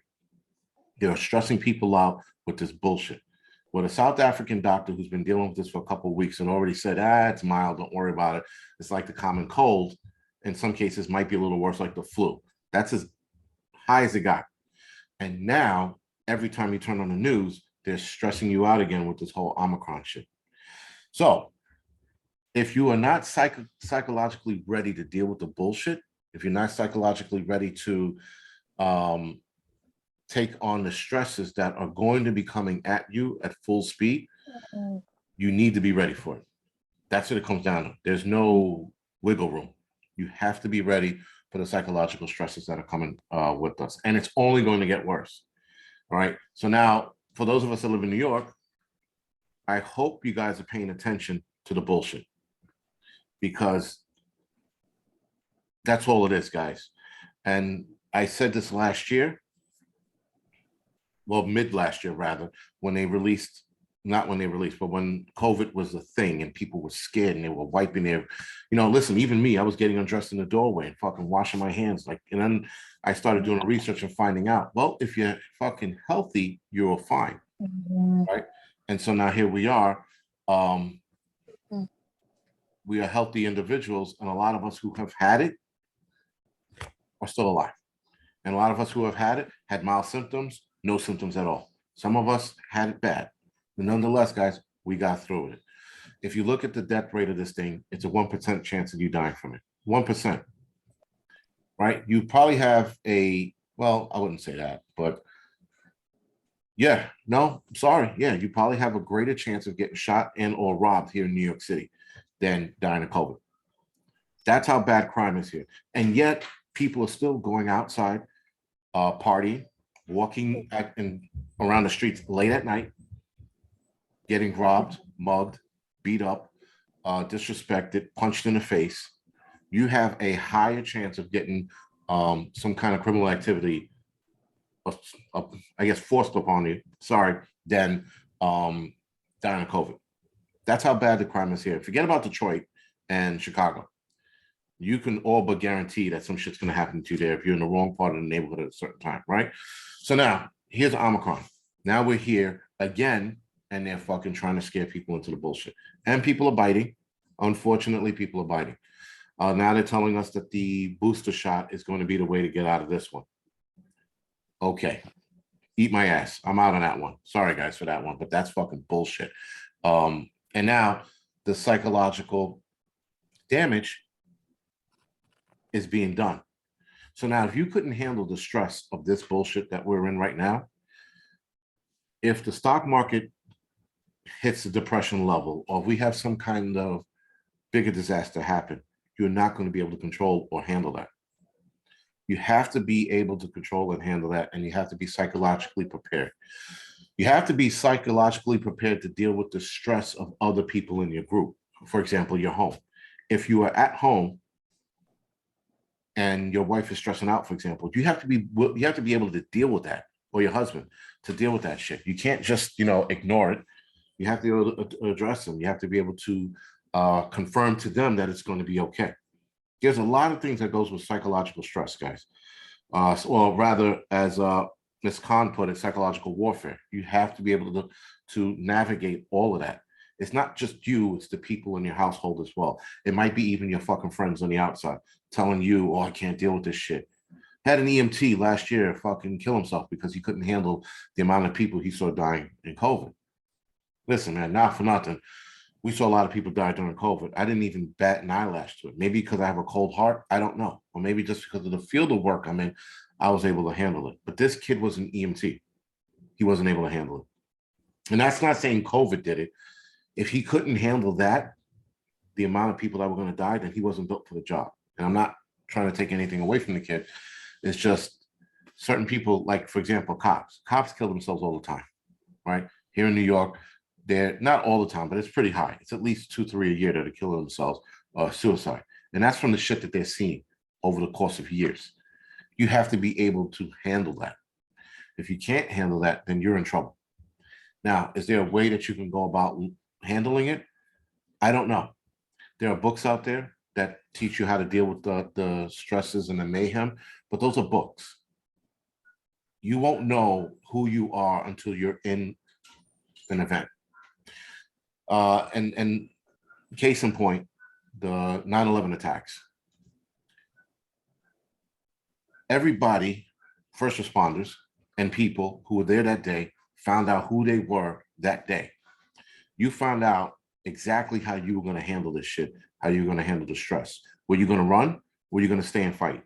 They're stressing people out with this bullshit. With a South African doctor who's been dealing with this for a couple of weeks and already said, it's mild, don't worry about it. It's like the common cold. In some cases, might be a little worse, like the flu. That's as high as it got. And now, every time you turn on the news, they're stressing you out again with this whole Omicron shit. So, if you are not psychologically ready to deal with the bullshit, if you're not psychologically ready to take on the stresses that are going to be coming at you at full speed, you need to be ready for it. That's what it comes down to. There's no wiggle room. You have to be ready for the psychological stresses that are coming with us. And it's only going to get worse. All right. So now, for those of us that live in New York, I hope you guys are paying attention to the bullshit, because that's all it is, guys. And I said this last year, well, mid last year, rather, when they released, not when they released, but when COVID was a thing and people were scared and they were wiping their, you know, listen, even me, I was getting undressed in the doorway and fucking washing my hands. Like, and then I started doing research and finding out, well, if you're fucking healthy, you're fine. Right. And so now here we are. We are healthy individuals, and a lot of us who have had it are still alive. And a lot of us who have had it had mild symptoms, no symptoms at all. Some of us had it bad. But nonetheless, guys, we got through it. If you look at the death rate of this thing, it's a 1% chance of you dying from it. 1%. Right? You probably have well, I wouldn't say that, but yeah, no, sorry. Yeah, you probably have a greater chance of getting shot and or robbed here in New York City than dying of COVID. That's how bad crime is here. And yet people are still going outside, partying, walking around the streets late at night, getting robbed, mugged, beat up, disrespected, punched in the face. You have a higher chance of getting some kind of criminal activity, I guess, forced upon you, than dying of COVID. That's how bad the crime is here. Forget about Detroit and Chicago. You can all but guarantee that some shit's going to happen to you there if you're in the wrong part of the neighborhood at a certain time, right? So now, here's Omicron. Now we're here again, and they're fucking trying to scare people into the bullshit. And people are biting. Unfortunately, people are biting. Now they're telling us that the booster shot is going to be the way to get out of this one. Okay. Eat my ass. I'm out on that one. Sorry, guys, for that one, but that's fucking bullshit. And now the psychological damage is being done. So now if you couldn't handle the stress of this bullshit that we're in right now, if the stock market hits the depression level, or if we have some kind of bigger disaster happen, you're not going to be able to control or handle that. You have to be able to control and handle that, and you have to be psychologically prepared. You have to be psychologically prepared to deal with the stress of other people in your group. For example, your home. If you are at home and your wife is stressing out, for example, you have to be able to deal with that, or your husband to deal with that shit. You can't just, ignore it. You have to be able to address them. You have to be able to confirm to them that it's going to be okay. There's a lot of things that goes with psychological stress, guys. Or rather, as Ms. Khan put it, psychological warfare. You have to be able to navigate all of that. It's not just you, it's the people in your household as well. It might be even your fucking friends on the outside telling you, oh, I can't deal with this shit. Had an EMT last year fucking kill himself because he couldn't handle the amount of people he saw dying in COVID. Listen, man, not for nothing. We saw a lot of people die during COVID. I didn't even bat an eyelash to it. Maybe because I have a cold heart, I don't know. Or maybe just because of the field of work I'm in, I was able to handle it. But this kid was an EMT. He wasn't able to handle it. And that's not saying COVID did it. If he couldn't handle that, the amount of people that were going to die, then he wasn't built for the job. And I'm not trying to take anything away from the kid. It's just certain people, like, for example, cops. Cops kill themselves all the time, right? Here in New York, they're not all the time, but it's pretty high. It's at least 2-3 a year that are killing themselves or suicide. And that's from the shit that they're seeing over the course of years. You have to be able to handle that. If you can't handle that, then you're in trouble. Now, is there a way that you can go about handling it? I don't know. There are books out there that teach you how to deal with the stresses and the mayhem, but those are books. You won't know who you are until you're in an event. And case in point, the 9/11 attacks. Everybody, first responders and people who were there that day, found out who they were that day. You found out exactly how you were going to handle this shit, how you were going to handle the stress. Were you going to run? Were you going to stay and fight?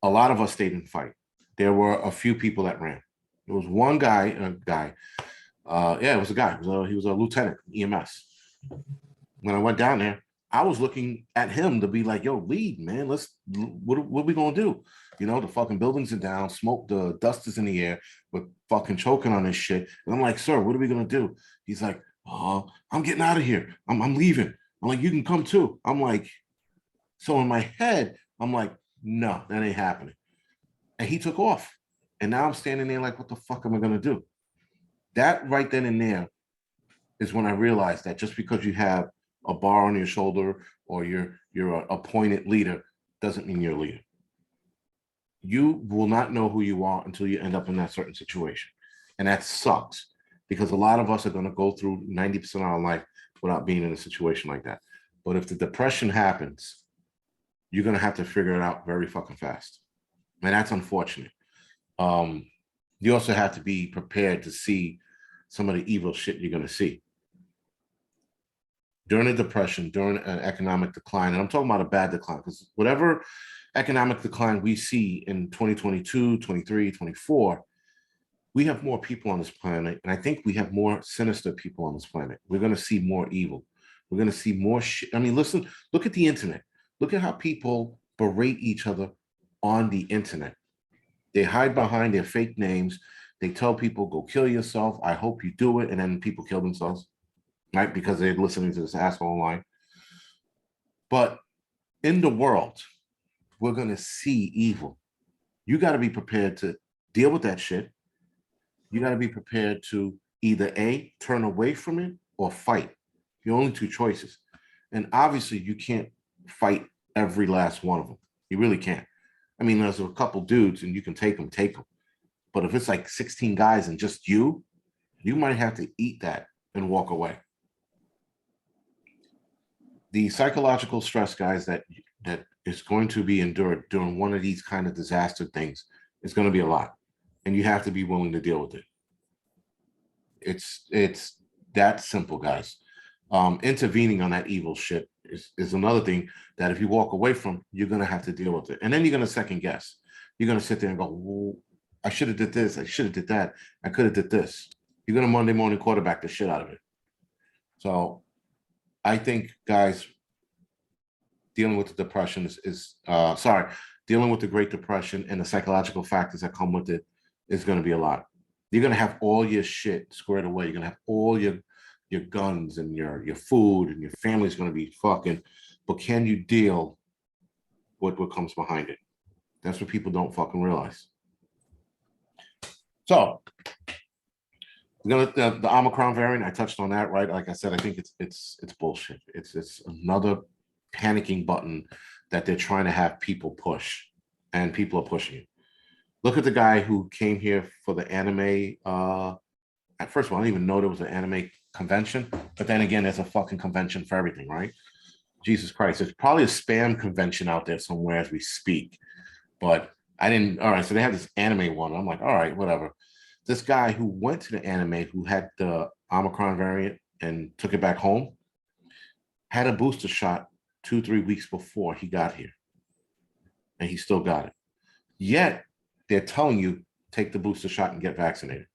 A lot of us stayed and fight. There were a few people that ran. There was one guy, it was a guy. He was a lieutenant, EMS. When I went down there, I was looking at him to be like, yo, lead, man. What are we going to do? The fucking buildings are down, smoke, the dust is in the air. We're fucking choking on this shit. And I'm like, sir, what are we going to do? He's like, oh, I'm getting out of here. I'm leaving. I'm like, you can come too. I'm like, so in my head, I'm like, no, that ain't happening. And he took off. And now I'm standing there like, what the fuck am I going to do? That right then and there is when I realized that just because you have a bar on your shoulder or you're an appointed leader doesn't mean you're a leader. You will not know who you are until you end up in that certain situation. And that sucks because a lot of us are going to go through 90% of our life without being in a situation like that. But if the depression happens, you're going to have to figure it out very fucking fast. And that's unfortunate. You also have to be prepared to see some of the evil shit you're going to see. During a depression, during an economic decline, and I'm talking about a bad decline, because whatever economic decline we see in 2022, 23, 24, we have more people on this planet, and I think we have more sinister people on this planet. We're going to see more evil. We're going to see more shit. I mean, listen, look at the internet. Look at how people berate each other on the internet. They hide behind their fake names. They tell people, go kill yourself. I hope you do it. And then people kill themselves, right? Because they're listening to this asshole online. But in the world, we're going to see evil. You got to be prepared to deal with that shit. You got to be prepared to either A, turn away from it or fight. Your only two choices. And obviously you can't fight every last one of them. You really can't. I mean, there's a couple dudes and you can take them. But if it's like 16 guys and just you might have to eat that and walk away. The psychological stress, guys, that is going to be endured during one of these kind of disaster things is going to be a lot. And you have to be willing to deal with it. It's that simple, guys. Intervening on that evil shit is another thing that if you walk away from, you're going to have to deal with it. And then you're going to second guess. You're going to sit there and go, well, I should have did this. I should have did that. I could have did this. you're going to Monday morning quarterback the shit out of it. So I think, guys, dealing with the depression dealing with the Great Depression and the psychological factors that come with it is going to be a lot. You're going to have all your shit squared away. You're going to have all your guns and your food, and your family's going to be fucking, but can you deal with what comes behind it? That's what people don't fucking realize. So the Omicron variant, I touched on that, right? Like I said, I think it's bullshit. It's another panicking button that they're trying to have people push, and people are pushing it. Look at the guy who came here for the anime. First of all, I didn't even know there was an anime convention, but then again, there's a fucking convention for everything, right? Jesus Christ, there's probably a spam convention out there somewhere as we speak, but I didn't. All right, so they have this anime one. I'm like, all right, whatever. This guy who went to the anime, who had the Omicron variant and took it back home, had a booster shot 2-3 weeks before he got here, and he still got it. Yet they're telling you take the booster shot and get vaccinated.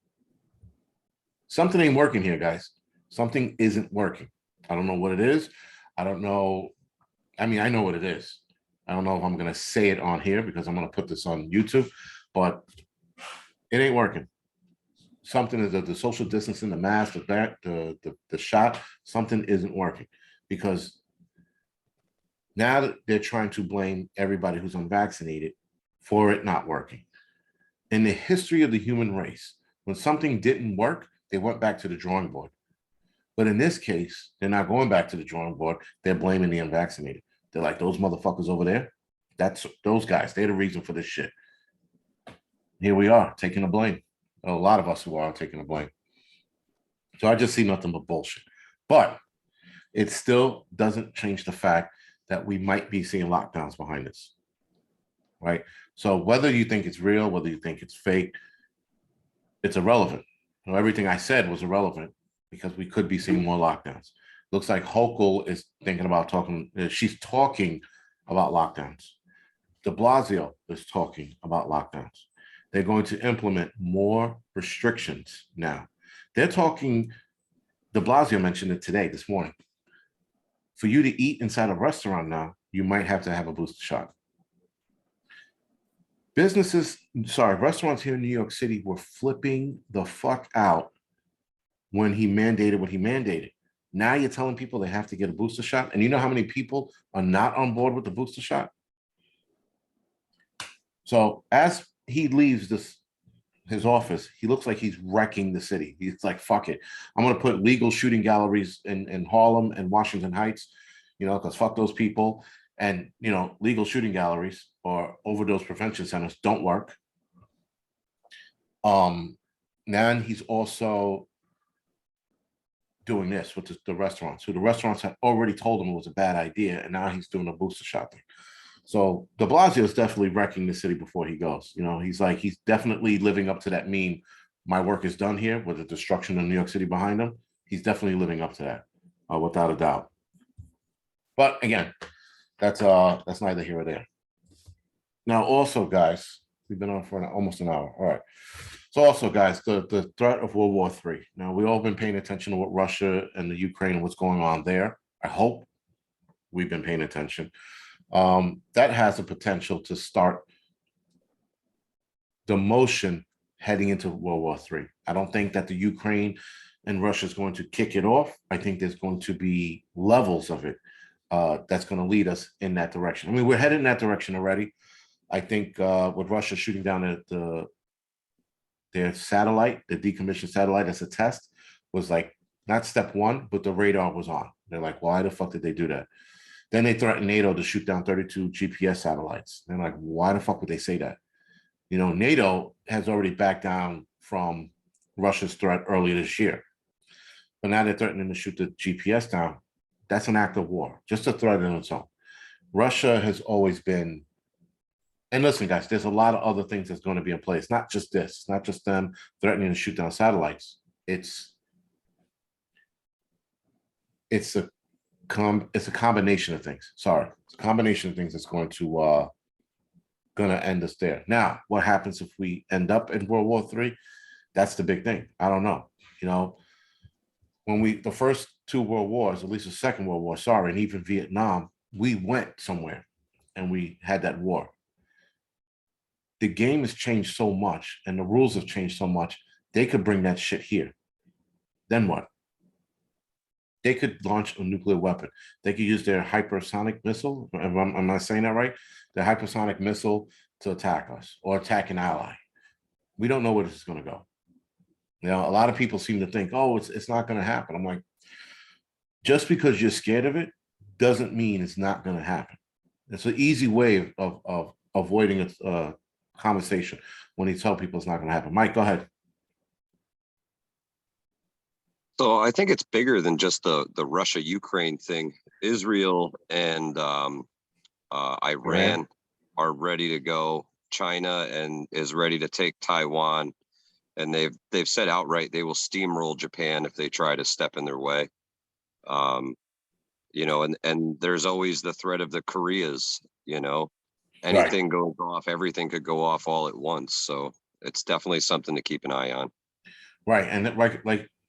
Something ain't working here, guys. Something isn't working. I don't know what it is. I don't know. I mean, I know what it is. I don't know if I'm going to say it on here because I'm going to put this on YouTube, but it ain't working. Something is the social distancing, the mask, the shot, something isn't working, because now that they're trying to blame everybody who's unvaccinated for it not working. In the history of the human race, when something didn't work, they went back to the drawing board. But in this case, they're not going back to the drawing board. They're blaming the unvaccinated. They're like, those motherfuckers over there, that's those guys. They're the reason for this shit. Here we are, taking the blame. A lot of us who are taking the blame. So I just see nothing but bullshit. But it still doesn't change the fact that we might be seeing lockdowns behind us, right? So whether you think it's real, whether you think it's fake, it's irrelevant. You know, everything I said was irrelevant because we could be seeing more lockdowns. Looks like Hochul is thinking about she's talking about lockdowns. De Blasio is talking about lockdowns. They're going to implement more restrictions now. They're talking, de Blasio mentioned it today, this morning. For you to eat inside a restaurant now, you might have to have a booster shot. Restaurants here in New York City were flipping the fuck out when he mandated what he mandated. Now you're telling people they have to get a booster shot. And you know how many people are not on board with the booster shot? So as he leaves his office, he looks like he's wrecking the city. He's like, fuck it. I'm going to put legal shooting galleries in Harlem and Washington Heights, because fuck those people. And, legal shooting galleries or overdose prevention centers don't work. Now he's also doing this with the restaurants, who the restaurants had already told him it was a bad idea. And now he's doing a booster shot thing. So de Blasio is definitely wrecking the city before he goes. He's definitely living up to that meme. My work is done here, with the destruction of New York City behind him. He's definitely living up to that, without a doubt. But again, that's neither here or there. Now, also, guys, we've been on for almost an hour. All right. So also, guys, the threat of World War III. Now, we've all been paying attention to what Russia and the Ukraine, what's going on there. I hope we've been paying attention. That has the potential to start the motion heading into World War III. I don't think that the Ukraine and Russia is going to kick it off. I think there's going to be levels of it that's going to lead us in that direction. I mean, we're headed in that direction already. I think with Russia shooting down their satellite, the decommissioned satellite as a test, was like not step one, but the radar was on. They're like, why the fuck did they do that? Then they threatened NATO to shoot down 32 GPS satellites. They're like, why the fuck would they say that? NATO has already backed down from Russia's threat earlier this year. But now they're threatening to shoot the GPS down. That's an act of war, just a threat in its own. Russia has always been, and listen, guys, there's a lot of other things that's going to be in place. Not just this, not just them threatening to shoot down satellites. It's a combination of things. Sorry, it's a combination of things that's going to end us there. Now, what happens if we end up in World War III? That's the big thing. I don't know. You know, when the first two world wars, at least the Second World War, sorry, and even Vietnam, we went somewhere and we had that war. The game has changed so much and the rules have changed so much. They could bring that shit here. Then what? They could launch a nuclear weapon. They could use their hypersonic missile. Am I saying that right? Their hypersonic missile to attack us or attack an ally. We don't know where this is going to go. You know, a lot of people seem to think, oh, it's not going to happen. I'm like, just because you're scared of it doesn't mean it's not going to happen. It's an easy way of avoiding a conversation when you tell people it's not going to happen. Mike, go ahead. So I think it's bigger than just the Russia-Ukraine thing. Israel and Iran are ready to go. China is ready to take Taiwan, and they've said outright they will steamroll Japan if they try to step in their way. You know, and there's always the threat of the Koreas. You know, anything goes off, everything could go off all at once. So it's definitely something to keep an eye on. Right, and like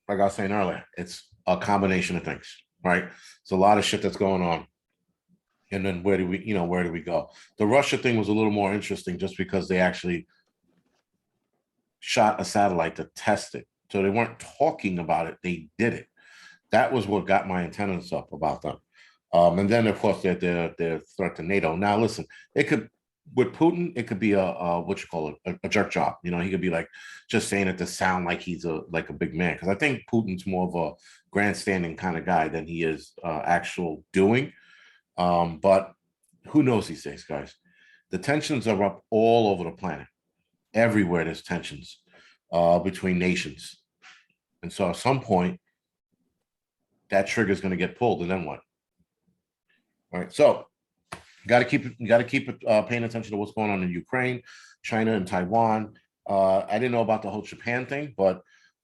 I was saying earlier, it's a combination of things, right? It's a lot of shit that's going on. And then where do we go? The Russia thing was a little more interesting just because they actually shot a satellite to test it. So they weren't talking about it, they did it. That was what got my antennas up about them. And then of course their threat to NATO. Now listen, it could, with Putin, it could be a jerk job. You know, he could be like just saying it to sound like he's a big man. Because I think Putin's more of a grandstanding kind of guy than he is actual doing. But who knows these days, guys? The tensions are up all over the planet. Everywhere there's tensions between nations. And so at some point, that trigger is going to get pulled, and then what? All right, so you got to keep paying attention to what's going on in Ukraine, China, and Taiwan. I didn't know about the whole Japan thing, but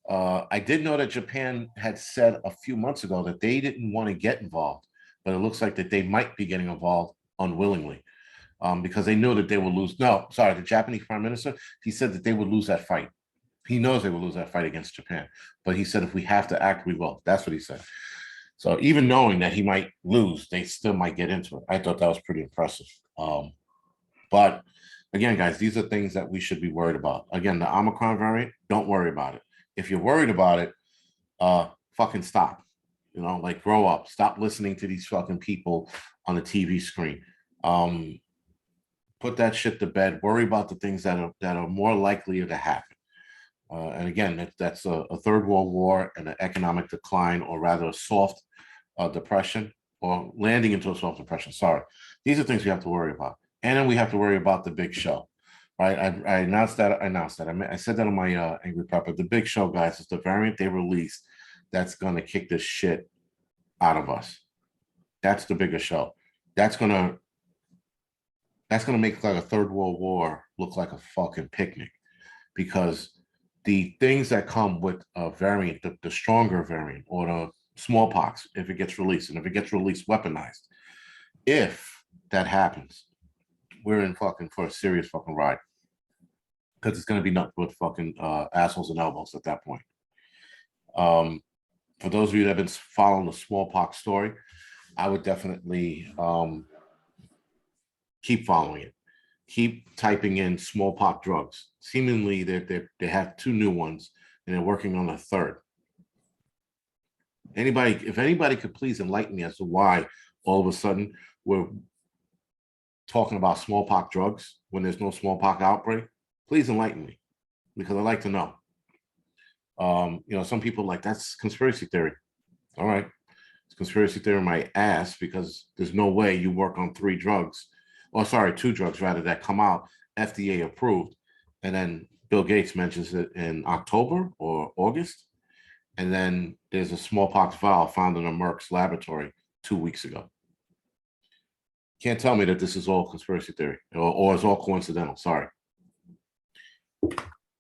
I did know that Japan had said a few months ago that they didn't want to get involved, but it looks like that they might be getting involved unwillingly because they knew that they would lose. No, sorry, the Japanese prime minister, he said that they would lose that fight. He knows they will lose that fight against Japan, but he said if we have to act, we will. That's what he said. So even knowing that he might lose, they still might get into it. I thought that was pretty impressive. But again, guys, these are things that we should be worried about. Again, the Omicron variant, don't worry about it. If you're worried about it, fucking stop. You know, like grow up. Stop listening to these fucking people on the TV screen. Put that shit to bed. Worry about the things that are more likely to happen. And again, that's a third world war and an economic decline, or rather a soft depression, or landing into a soft depression. Sorry. These are things we have to worry about. And then we have to worry about the big show, right? I announced that. I said that on my Angry Prepper. The big show, guys, is the variant they released that's going to kick this shit out of us. That's the biggest show. That's going to make like a third world war look like a fucking picnic, because the things that come with a variant, the stronger variant, or the smallpox, if it gets released, and if it gets released weaponized, if that happens, we're in fucking for a serious fucking ride, because it's going to be nothing but fucking assholes and elbows at that point. For those of you that have been following the smallpox story, I would definitely keep following it. Keep typing in smallpox drugs. Seemingly, they have 2 new ones, and they're working on a third. If anybody could please enlighten me as to why all of a sudden we're talking about smallpox drugs when there's no smallpox outbreak, please enlighten me, because I'd like to know. You know, some people like, that's conspiracy theory. All right, it's conspiracy theory in my ass, because there's no way you work on 2 drugs rather, that come out FDA approved, and then Bill Gates mentions it in October or August, and then there's a smallpox vial found in a Merck's laboratory 2 weeks ago. Can't tell me that this is all conspiracy theory or it's all coincidental. Sorry.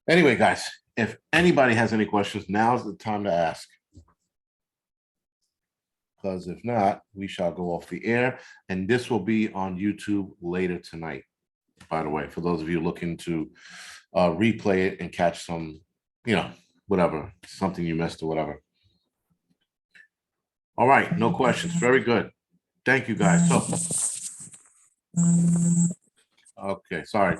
Anyway, guys, if anybody has any questions, now's the time to ask. Because if not, we shall go off the air, and this will be on YouTube later tonight, by the way, for those of you looking to replay it and catch some, you know, whatever, something you missed or whatever. All right, no questions. Very good. Thank you, guys. So, okay, sorry.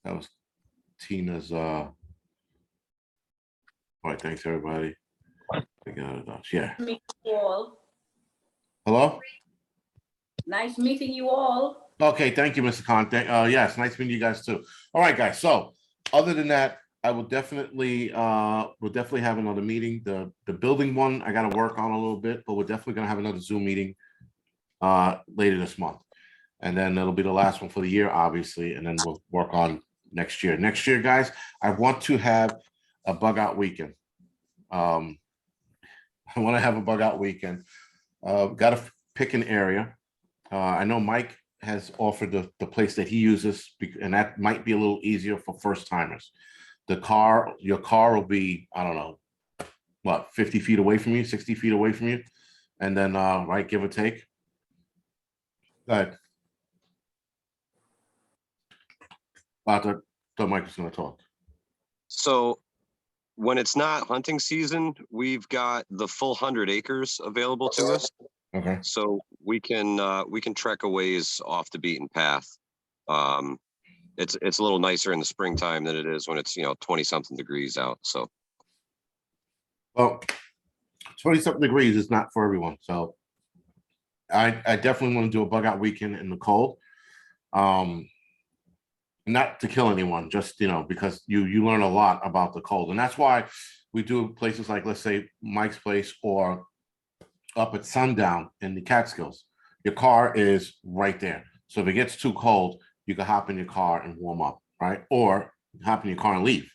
That was Tina's, all right, thanks, everybody. I got it. Yeah. Meet you all. Hello? Nice meeting you all. Okay, thank you, Mr. Khan. Yes, nice meeting you guys too. All right, guys. So other than that, I will definitely we'll definitely have another meeting. The building one I gotta work on a little bit, but we're definitely gonna have another Zoom meeting later this month. And then it'll be the last one for the year, obviously, and then we'll work on next year. Next year, guys, I want to have a bug out weekend. I want to have a bug out weekend. Gotta pick an area. I know Mike has offered the place that he uses, and that might be a little easier for first timers. Your car will be, I don't know, what, 50 feet away from you, 60 feet away from you, and then right, give or take. Go ahead. The Mike is going to talk. So when it's not hunting season, we've got the full 100 acres available to us. Okay. So we can trek a ways off the beaten path. It's a little nicer in the springtime than it is when it's 20-something degrees out. So Well, 20-something degrees is not for everyone. So I definitely want to do a bug out weekend in the cold. Not to kill anyone, just because you learn a lot about the cold. And that's why we do places like, let's say, Mike's place or up at sundown in the Catskills. Your car is right there. So if it gets too cold, you can hop in your car and warm up, right? Or hop in your car and leave.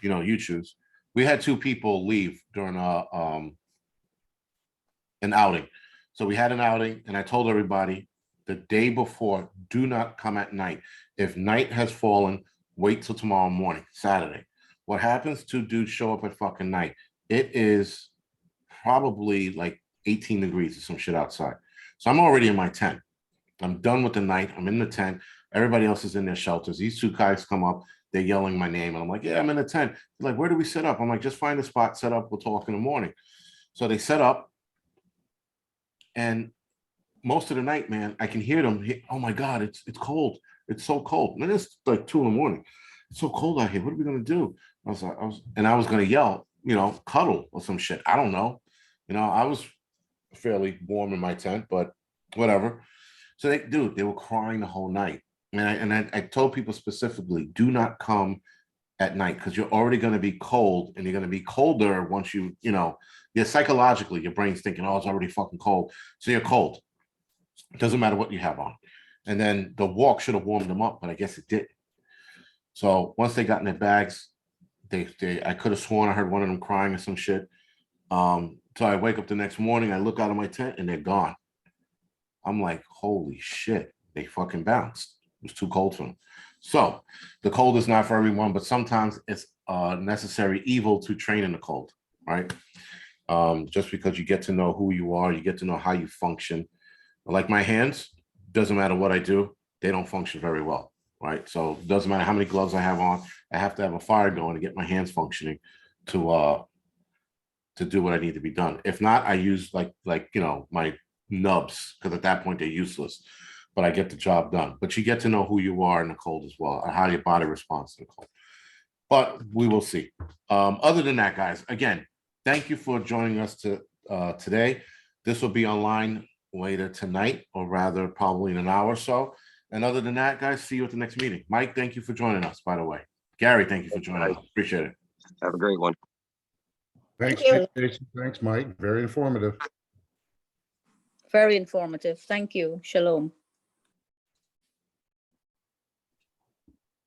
You choose. We had 2 people leave during an outing. So we had an outing, and I told everybody the day before, do not come at night. If night has fallen, wait till tomorrow morning, Saturday. What happens? 2 dudes show up at fucking night. It is probably like 18 degrees or some shit outside. So I'm already in my tent. I'm done with the night. I'm in the tent. Everybody else is in their shelters. These 2 guys come up. They're yelling my name. And I'm like, yeah, I'm in the tent. They're like, where do we set up? I'm like, just find a spot, set up. We'll talk in the morning. So they set up. And most of the night, man, I can hear them. Oh my God, it's cold. It's so cold. And it's like 2 a.m. It's so cold out here. What are we gonna do? I was gonna yell, cuddle or some shit. I don't know. I was fairly warm in my tent, but whatever. So they were crying the whole night. And I told people specifically, do not come at night because you're already going to be cold, and you're going to be colder once you're psychologically, your brain's thinking, oh, it's already fucking cold. So you're cold. It doesn't matter what you have on. And then the walk should have warmed them up, but I guess it didn't. So once they got in their bags, I could have sworn I heard one of them crying or some shit. So I wake up the next morning, I look out of my tent, and they're gone. I'm like, holy shit, they fucking bounced. It was too cold for them. So the cold is not for everyone, but sometimes it's a necessary evil to train in the cold, right? Just because you get to know who you are, you get to know how you function. Like my hands, doesn't matter what I do, they don't function very well, right? So it doesn't matter how many gloves I have on, I have to have a fire going to get my hands functioning to do what I need to be done. If not, I use like my nubs, because at that point they're useless, but I get the job done. But you get to know who you are in the cold as well, and how your body responds to the cold. But we will see. Other than that, guys, again, thank you for joining us today. This will be online later tonight, or rather probably in an hour or so. And other than that, guys, see you at the next meeting. Mike, thank you for joining us, by the way. Gary, thank you for joining us. Appreciate it. have a great one. Thanks, Thank Jason. Thanks, Mike. Very informative. Very informative. Thank you. Shalom.